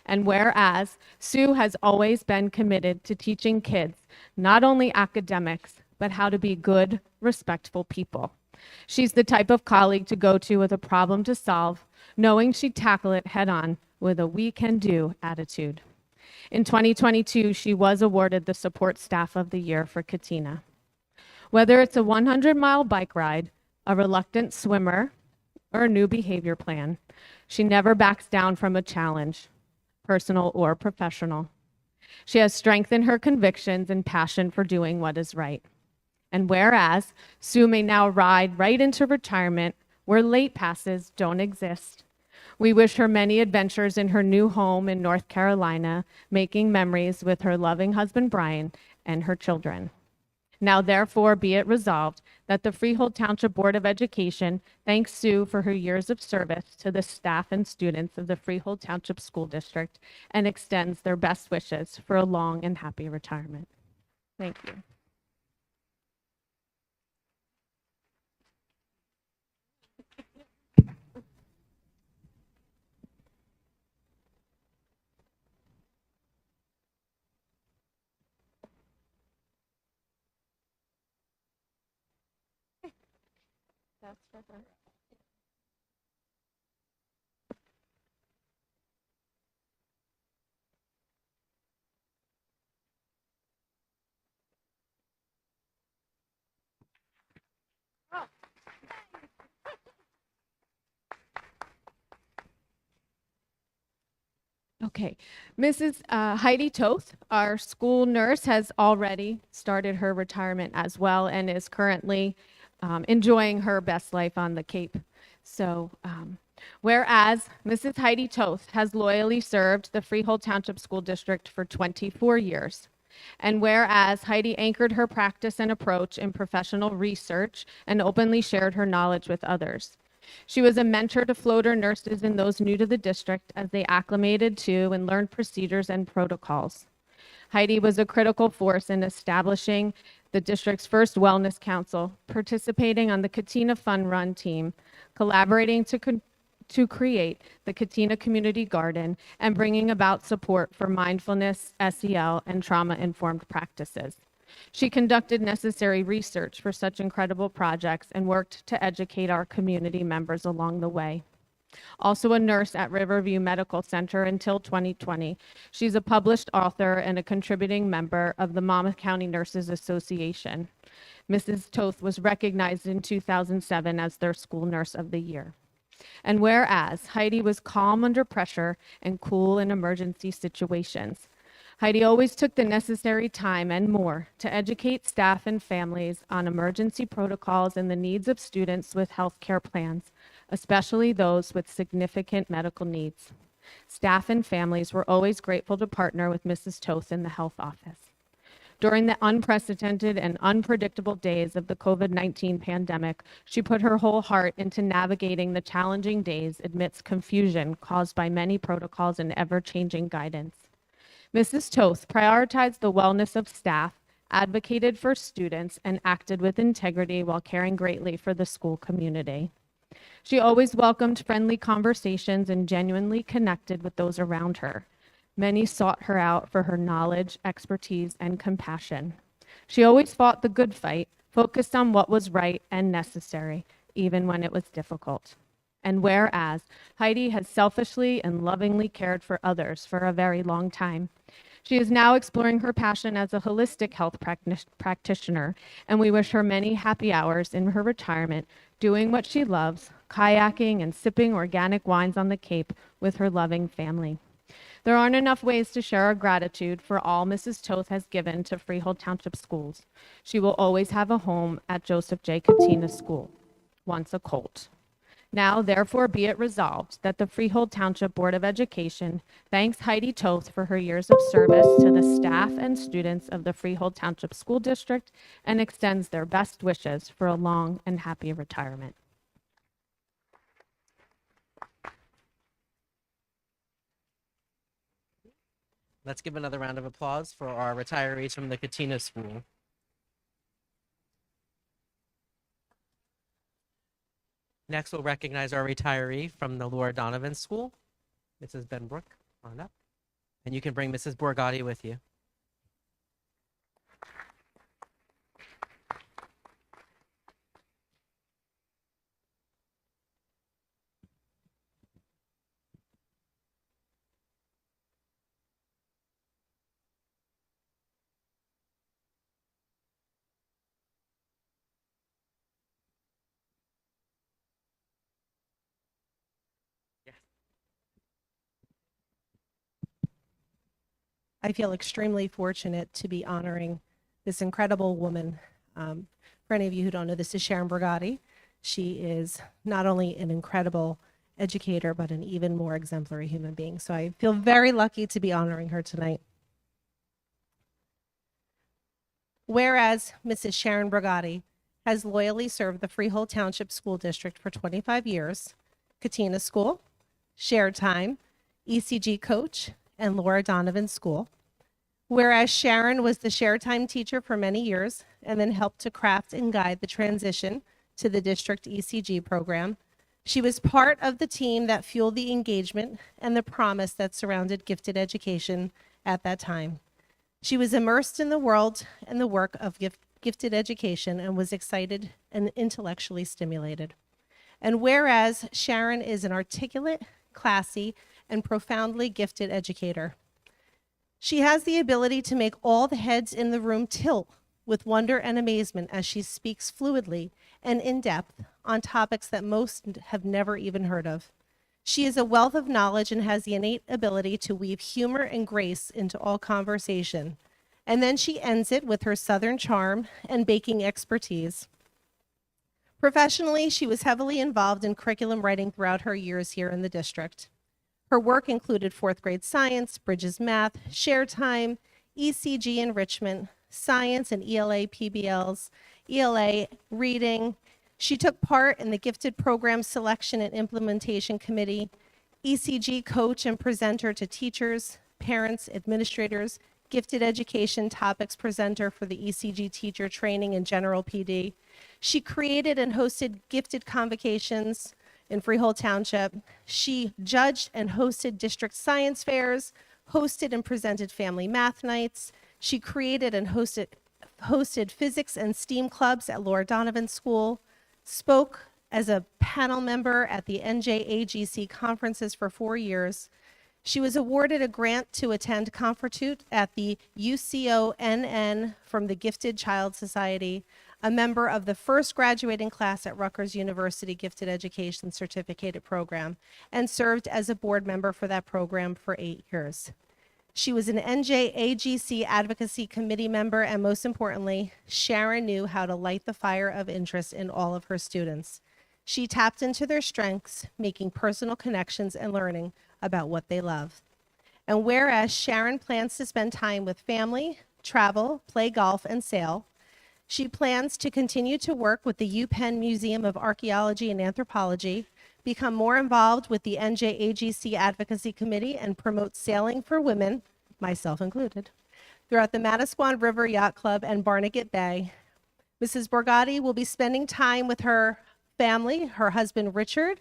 And whereas Sue has always been committed to teaching kids not only academics, but how to be good, respectful people. She's the type of colleague to go to with a problem to solve, knowing she'd tackle it head on with a we can do attitude. In 2022, she was awarded the Support Staff of the Year for Katina. Whether it's a 100-mile bike ride, a reluctant swimmer, or a new behavior plan, she never backs down from a challenge, personal or professional. She has strength in her convictions and passion for doing what is right. And whereas Sue may now ride right into retirement where late passes don't exist, we wish her many adventures in her new home in North Carolina, making memories with her loving husband, Brian, and her children. Now, therefore, be it resolved that the Freehold Township Board of Education thanks Sue for her years of service to the staff and students of the Freehold Township School District, and extends their best wishes for a long and happy retirement. Thank you. That's for her. Okay. Mrs. Heidi Toth, our school nurse, has already started her retirement as well and is currently enjoying her best life on the Cape. So, whereas Mrs. Heidi Toth has loyally served the Freehold Township School District for 24 years, and whereas Heidi anchored her practice and approach in professional research and openly shared her knowledge with others. She was a mentor to floater nurses and those new to the district as they acclimated to and learned procedures and protocols. Heidi was a critical force in establishing the district's first wellness council, participating on the Katina Fun Run team, collaborating to create the Katina Community Garden, and bringing about support for mindfulness, SEL, and trauma-informed practices. She conducted necessary research for such incredible projects and worked to educate our community members along the way. Also a nurse at Riverview Medical Center until 2020, she's a published author and a contributing member of the Monmouth County Nurses Association. Mrs. Toth was recognized in 2007 as their School Nurse of the Year. And whereas Heidi was calm under pressure and cool in emergency situations, Heidi always took the necessary time and more to educate staff and families on emergency protocols and the needs of students with health care plans, especially those with significant medical needs. Staff and families were always grateful to partner with Mrs. Toth in the health office. During the unprecedented and unpredictable days of the COVID-19 pandemic, she put her whole heart into navigating the challenging days amidst confusion caused by many protocols and ever-changing guidance. Mrs. Toth prioritized the wellness of staff, advocated for students, and acted with integrity while caring greatly for the school community. She always welcomed friendly conversations and genuinely connected with those around her. Many sought her out for her knowledge, expertise, and compassion. She always fought the good fight, focused on what was right and necessary, even when it was difficult. And whereas Heidi has selfishly and lovingly cared for others for a very long time, she is now exploring her passion as a holistic health practitioner, and we wish her many happy hours in her retirement, doing what she loves, kayaking and sipping organic wines on the Cape with her loving family. There aren't enough ways to share our gratitude for all Mrs. Toth has given to Freehold Township Schools. She will always have a home at Joseph J. Katina School, once a Colt. Now, therefore, be it resolved that the Freehold Township Board of Education thanks Heidi Toth for her years of service to the staff and students of the Freehold Township School District and extends their best wishes for a long and happy retirement. Let's give another round of applause for our retirees from the Katina School. Next, we'll recognize our retiree from the Laura Donovan School, Mrs. Benbrook, on up. And you can bring Mrs. Borgatti with you. I feel extremely fortunate to be honoring this incredible woman. For any of you who don't know, this is Sharon Brigatti. She is not only an incredible educator, but an even more exemplary human being. So I feel very lucky to be honoring her tonight. Whereas Mrs. Sharon Brigatti has loyally served the Freehold Township School District for 25 years, Katina School, Shared Time, ECG coach, and Laura Donovan School. Whereas Sharon was the Shared Time teacher for many years and then helped to craft and guide the transition to the district ECG program, she was part of the team that fueled the engagement and the promise that surrounded gifted education at that time. She was immersed in the world and the work of gifted education and was excited and intellectually stimulated. And whereas Sharon is an articulate, classy, and profoundly gifted educator, she has the ability to make all the heads in the room tilt with wonder and amazement as she speaks fluidly and in depth on topics that most have never even heard of. She is a wealth of knowledge and has the innate ability to weave humor and grace into all conversation. And then she ends it with her Southern charm and baking expertise. Professionally, she was heavily involved in curriculum writing throughout her years here in the district. Her work included fourth grade science, Bridges math, share time, ECG enrichment, science and ELA PBLs, ELA reading. She took part in the Gifted Program Selection and Implementation Committee, ECG coach and presenter to teachers, parents, administrators, gifted education topics presenter for the ECG teacher training and general PD. She created and hosted gifted convocations in Freehold Township. She judged and hosted district science fairs, hosted and presented family math nights. She created and hosted physics and STEAM clubs at Laura Donovan School, spoke as a panel member at the NJAGC conferences for 4 years. She was awarded a grant to attend Confertute at the UCONN from the Gifted Child Society, a member of the first graduating class at Rutgers University Gifted Education Certificated Program, and served as a board member for that program for 8 years. She was an NJAGC Advocacy Committee member, and most importantly, Sharon knew how to light the fire of interest in all of her students. She tapped into their strengths, making personal connections and learning about what they love. And whereas Sharon plans to spend time with family, travel, play golf, and sail, she plans to continue to work with the UPenn Museum of Archaeology and Anthropology, become more involved with the NJAGC Advocacy Committee, and promote sailing for women, myself included, throughout the Manasquan River Yacht Club and Barnegat Bay. Mrs. Borgatti will be spending time with her family, her husband Richard,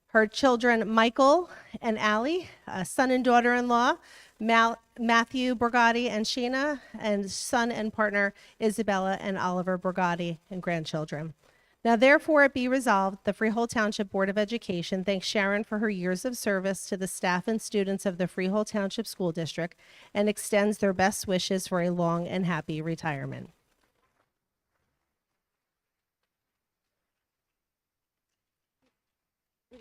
her children Michael and Allie, a son and daughter-in-law, Matthew Borgatti and Sheena, and son and partner Isabella and Oliver Borgatti, and grandchildren. Now therefore it be resolved, the Freehold Township Board of Education thanks Sharon for her years of service to the staff and students of the Freehold Township School District and extends their best wishes for a long and happy retirement. I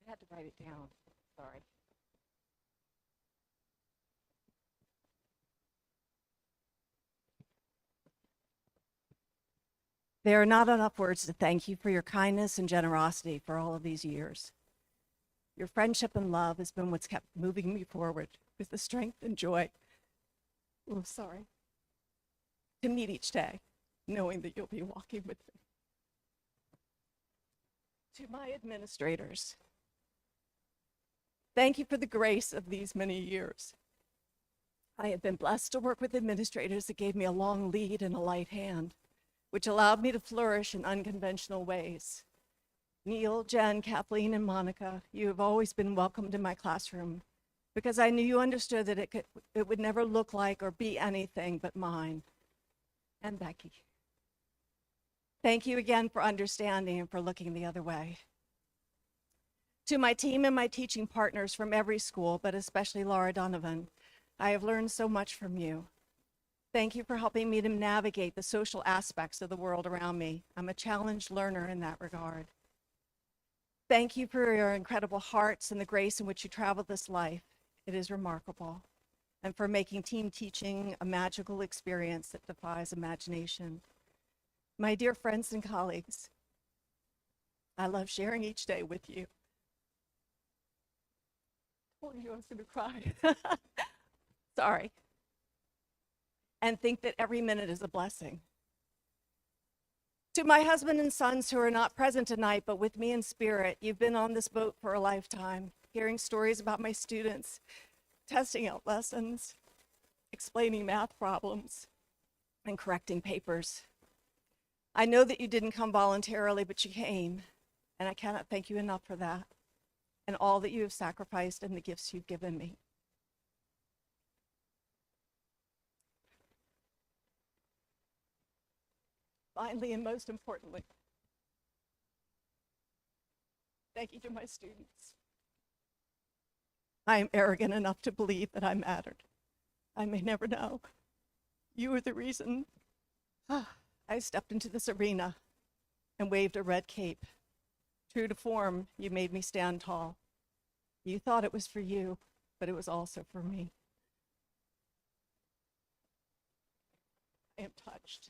had to write it down. Sorry. There are not enough words to thank you for your kindness and generosity for all of these years. Your friendship and love has been what's kept moving me forward with the strength and joy, to meet each day, knowing that you'll be walking with me. To my administrators, thank you for the grace of these many years. I have been blessed to work with administrators that gave me a long lead and a light hand, which allowed me to flourish in unconventional ways. Neil, Jen, Kathleen, and Monica, you have always been welcomed in my classroom because I knew you understood that it would never look like or be anything but mine. And Becky. Thank you again for understanding and for looking the other way. To my team and my teaching partners from every school, but especially Laura Donovan, I have learned so much from you. Thank you for helping me to navigate the social aspects of the world around me. I'm a challenged learner in that regard. Thank you for your incredible hearts and the grace in which you travel this life. It is remarkable. And for making team teaching a magical experience that defies imagination. My dear friends and colleagues, I love sharing each day with you. I told you I was going to cry. Sorry. And think that every minute is a blessing. To my husband and sons who are not present tonight, but with me in spirit, you've been on this boat for a lifetime, hearing stories about my students, testing out lessons, explaining math problems, and correcting papers. I know that you didn't come voluntarily, but you came, and I cannot thank you enough for that, and all that you have sacrificed and the gifts you've given me. Finally, and most importantly, thank you to my students. I am arrogant enough to believe that I mattered. I may never know. You are the reason I stepped into this arena. and waved a red cape. True to form, you made me stand tall. You thought it was for you, but it was also for me. I am touched.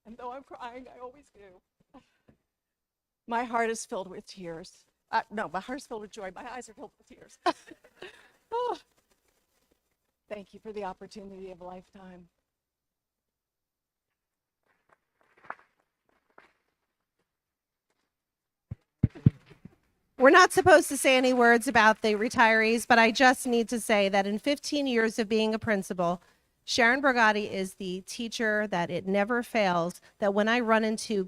And though I'm crying, I always do. My heart is filled with tears. No, my heart is filled with joy. My eyes are filled with tears. Oh, thank you for the opportunity of a lifetime. We're not supposed to say any words about the retirees, but I just need to say that in 15 years of being a principal, Sharon Brigatti is the teacher that it never fails, that when I run into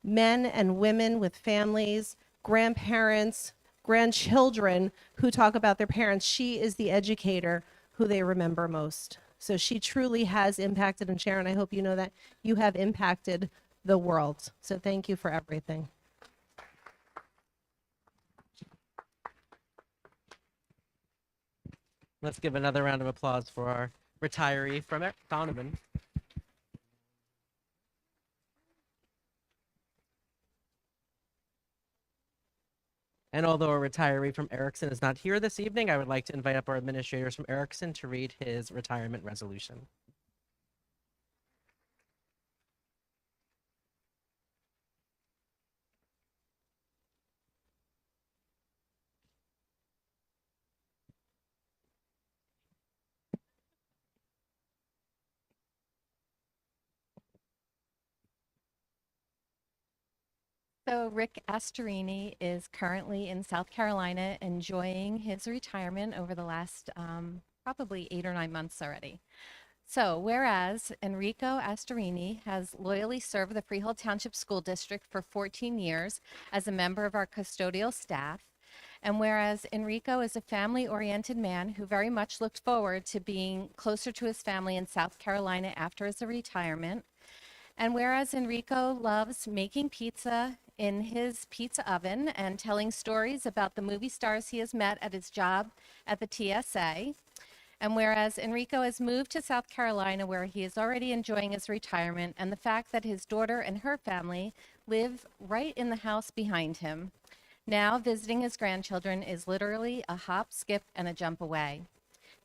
men and women with families, grandparents, grandchildren who talk about their parents, she is the educator who they remember most. So she truly has impacted, and Sharon, I hope you know that you have impacted the world. So thank you for everything. Let's give another round of applause for our retiree from Donovan. And although a retiree from Erickson is not here this evening, I would like to invite up our administrators from Erickson to read his retirement resolution. So Rick Astorini is currently in South Carolina enjoying his retirement over the last probably 8 or 9 months already. So whereas Enrico Astorini has loyally served the Freehold Township School District for 14 years as a member of our custodial staff, and whereas Enrico is a family-oriented man who very much looked forward to being closer to his family in South Carolina after his retirement, and whereas Enrico loves making pizza in his pizza oven and telling stories about the movie stars he has met at his job at the TSA, and whereas Enrico has moved to South Carolina where he is already enjoying his retirement, and the fact that his daughter and her family live right in the house behind him, now visiting his grandchildren is literally a hop, skip, and a jump away.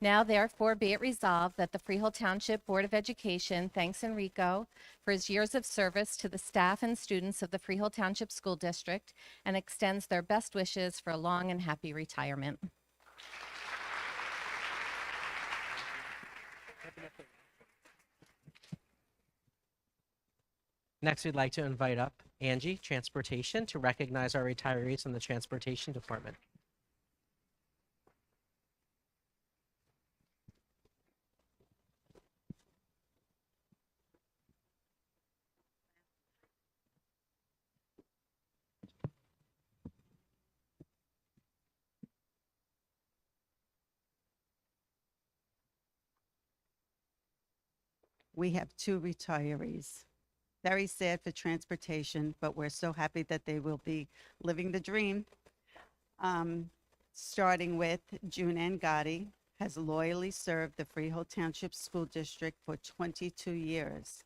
Now, therefore, be it resolved that the Freehold Township Board of Education thanks Enrico for his years of service to the staff and students of the Freehold Township School District and extends their best wishes for a long and happy retirement. Next, we'd like to invite up Angie, Transportation, to recognize our retirees from the Transportation Department. We have 2 retirees. Very sad for transportation, but we're so happy that they will be living the dream. Starting with June Ann Gotti, has loyally served the Freehold Township School District for 22 years.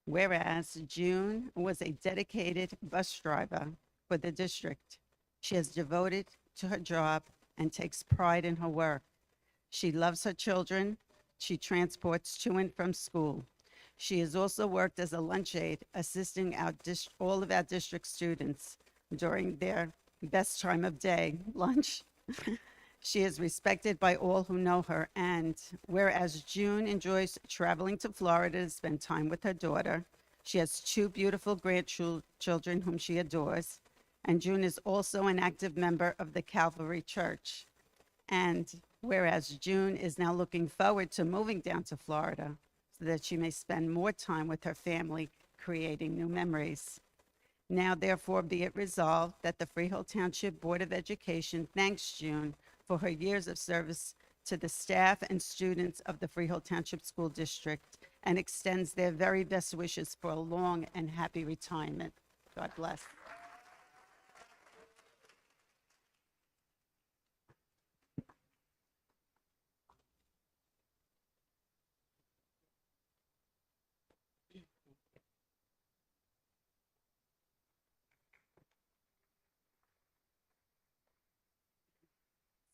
Whereas June was a dedicated bus driver for the district. She is devoted to her job and takes pride in her work. She loves her children. She transports to and from school. She has also worked as a lunch aide, assisting all of our district students during their best time of day, lunch. She is respected by all who know her, and whereas June enjoys traveling to Florida to spend time with her daughter, she has 2 beautiful grandchildren whom she adores, and June is also an active member of the Calvary Church. And whereas June is now looking forward to moving down to Florida so that she may spend more time with her family creating new memories. Now, therefore, be it resolved that the Freehold Township Board of Education thanks June for her years of service to the staff and students of the Freehold Township School District and extends their very best wishes for a long and happy retirement. God bless.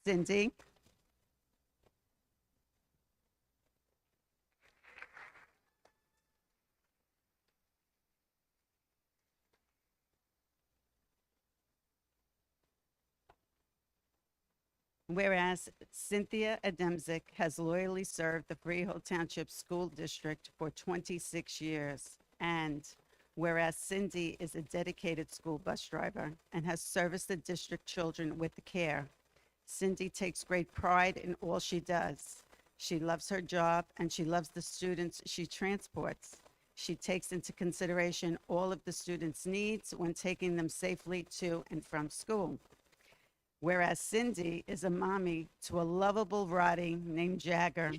Cindy, whereas Cynthia Adamczyk has loyally served the Freehold Township School District for 26 years, and whereas Cindy is a dedicated school bus driver and has serviced the district children with care, Cindy takes great pride in all she does. She loves her job and she loves the students she transports. She takes into consideration all of the students' needs when taking them safely to and from school. Whereas Cindy is a mommy to a lovable Rottie named Jagger.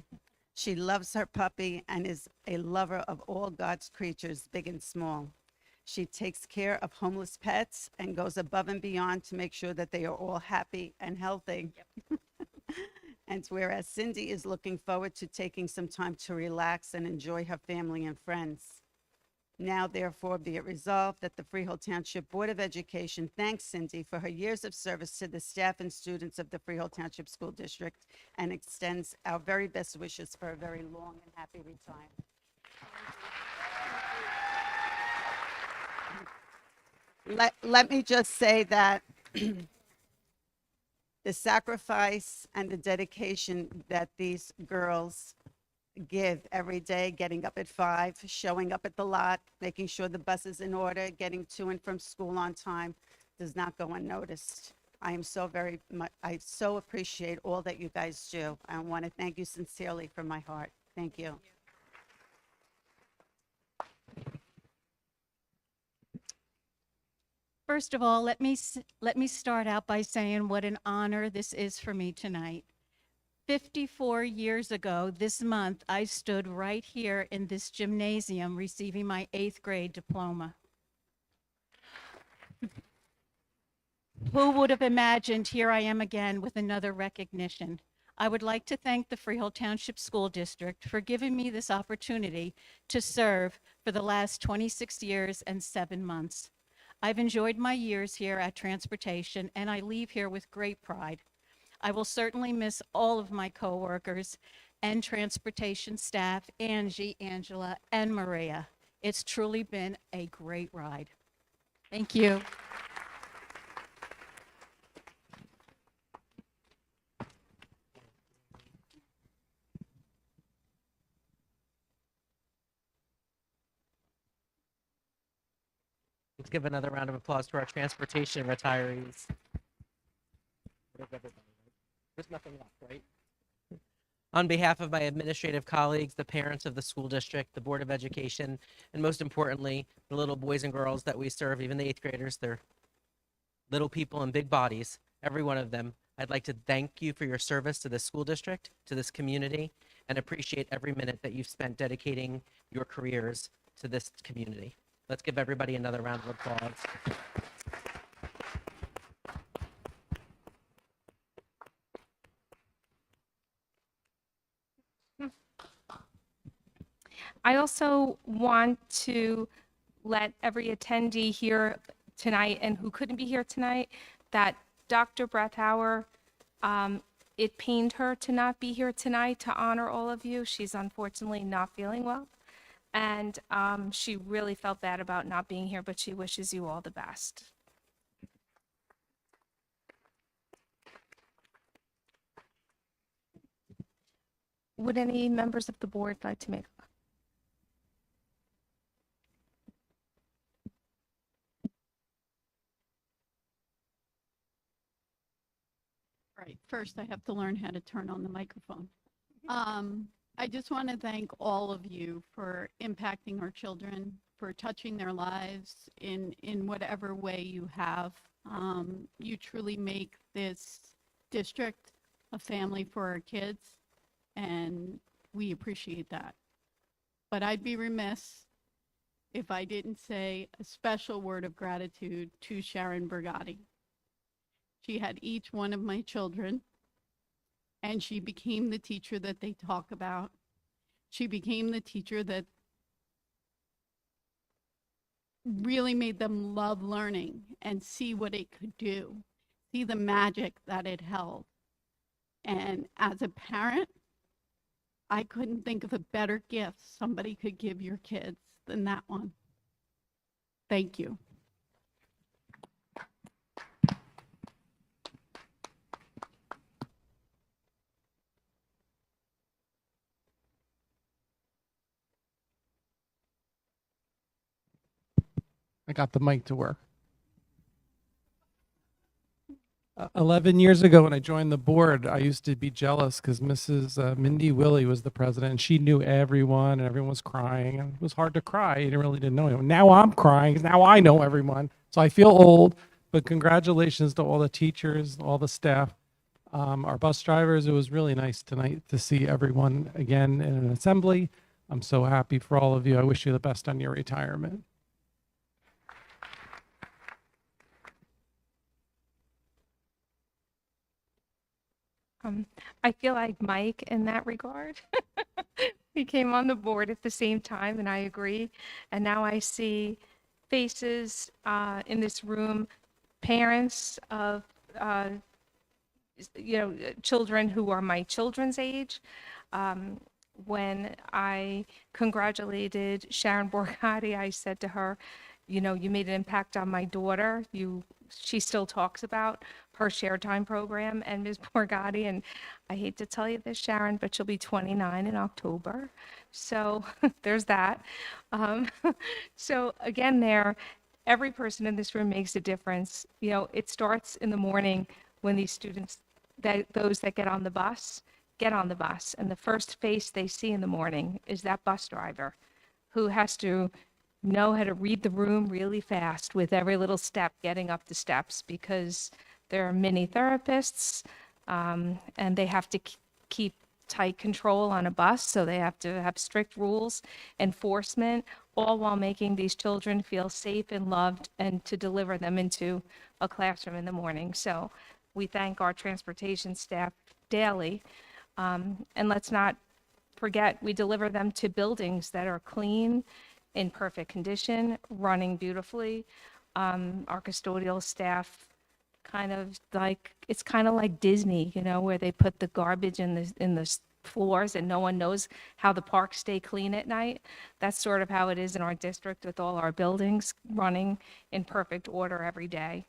She loves her puppy and is a lover of all God's creatures, big and small. She takes care of homeless pets and goes above and beyond to make sure that they are all happy and healthy. And whereas Cindy is looking forward to taking some time to relax and enjoy her family and friends. Now, therefore, be it resolved that the Freehold Township Board of Education thanks Cindy for her years of service to the staff and students of the Freehold Township School District and extends our very best wishes for a very long and happy retirement. Let me just say that the sacrifice and the dedication that these girls give every day, getting up at 5, showing up at the lot, making sure the bus is in order, getting to and from school on time, does not go unnoticed. I am so very much, I so appreciate all that you guys do. I want to thank you sincerely from my heart. Thank you. First of all, let me start out by saying what an honor this is for me tonight. 54 years ago this month, I stood right here in this gymnasium receiving my 8th grade diploma. Who would have imagined here I am again with another recognition? I would like to thank the Freehold Township School District for giving me this opportunity to serve for the last 26 years and 7 months. I've enjoyed my years here at Transportation, and I leave here with great pride. I will certainly miss all of my coworkers and transportation staff, Angie, Angela, and Maria. It's truly been a great ride. Thank you. Let's give another round of applause to our transportation retirees. There's nothing left, right? On behalf of my administrative colleagues, the parents of the school district, the Board of Education, and most importantly, the little boys and girls that we serve, even the 8th graders, they're little people in big bodies, every one of them, I'd like to thank you for your service to this school district, to this community, and appreciate every minute that you've spent dedicating your careers to this community. Let's give everybody another round of applause. I also want to let every attendee here tonight and who couldn't be here tonight that Dr. Brethauer, it pained her to not be here tonight to honor all of you. She's unfortunately not feeling well. And she really felt bad about not being here, but she wishes you all the best. Would any members of the board like to make? Right, first I have to learn how to turn on the microphone. I just want to thank all of you for impacting our children, for touching their lives in whatever way you have. You truly make this district a family for our kids, and we appreciate that. But I'd be remiss if I didn't say a special word of gratitude to Sharon Bergotti. She had each one of my children, and she became the teacher that they talk about. She became the teacher that really made them love learning and see what it could do, see the magic that it held. And as a parent, I couldn't think of a better gift somebody could give your kids than that one. Thank you. I got the mic to work. 11 years ago when I joined the board, I used to be jealous because Mrs. Mindy Willie was the president and she knew everyone and everyone was crying. And it was hard to cry. You really didn't know anyone. Now I'm crying because now I know everyone. So I feel old, but congratulations to all the teachers, all the staff, our bus drivers. It was really nice tonight to see everyone again in an assembly. I'm so happy for all of you. I wish you the best on your retirement. I feel like Mike in that regard. We came on the board at the same time, and I agree. And now I see faces in this room, parents of children who are my children's age. When I congratulated Sharon Borgatti, I said to her, you made an impact on my daughter. She still talks about her share time program and Ms. Borgatti, and I hate to tell you this, Sharon, but she'll be 29 in October. So there's that. So again, every person in this room makes a difference. It starts in the morning when these students, those that get on the bus, and the first face they see in the morning is that bus driver who has to know how to read the room really fast with every little step getting up the steps, because there are many therapists and they have to keep tight control on a bus, so they have to have strict rules, enforcement, all while making these children feel safe and loved and to deliver them into a classroom in the morning. So we thank our transportation staff daily. And let's not forget, we deliver them to buildings that are clean, in perfect condition, running beautifully. Our custodial staff it's kind of like Disney, where they put the garbage in the floors and no one knows how the parks stay clean at night. That's sort of how it is in our district, with all our buildings running in perfect order every day.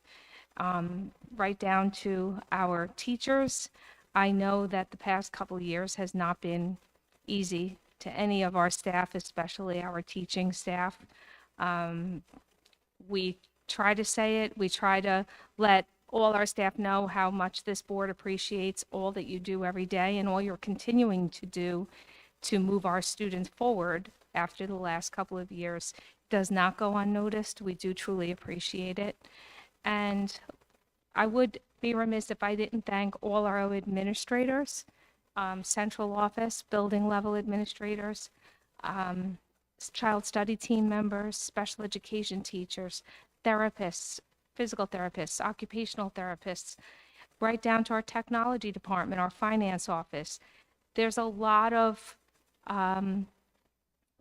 Right down to our teachers. I know that the past couple of years has not been easy to any of our staff, especially our teaching staff. We try to say it. We try to let all our staff know how much this board appreciates all that you do every day and all you're continuing to do to move our students forward after the last couple of years. It does not go unnoticed. We do truly appreciate it. And I would be remiss if I didn't thank all our administrators, central office, building level administrators, child study team members, special education teachers, therapists, physical therapists, occupational therapists, right down to our technology department, our finance office. There's a lot of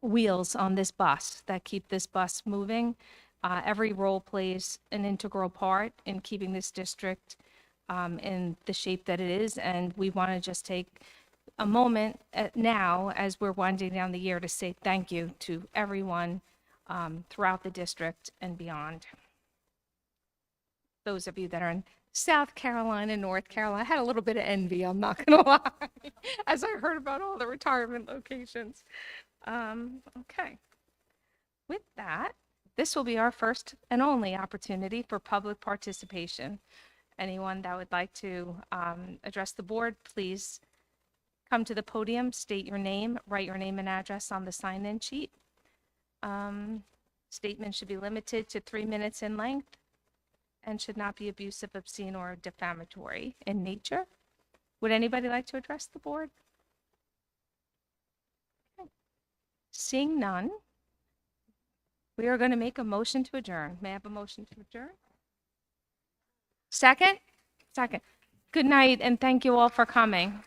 wheels on this bus that keep this bus moving. Every role plays an integral part in keeping this district in the shape that it is, and we want to just take a moment now, as we're winding down the year, to say thank you to everyone throughout the district and beyond. Those of you that are in South Carolina, North Carolina, I had a little bit of envy, I'm not gonna lie, as I heard about all the retirement locations. Okay. With that, this will be our first and only opportunity for public participation. Anyone that would like to address the board, please come to the podium, state your name, write your name and address on the sign-in sheet. Statement should be limited to 3 minutes in length and should not be abusive, obscene, or defamatory in nature. Would anybody like to address the board? Okay. Seeing none, we are going to make a motion to adjourn. May I have a motion to adjourn? Second? Second. Good night, and thank you all for coming.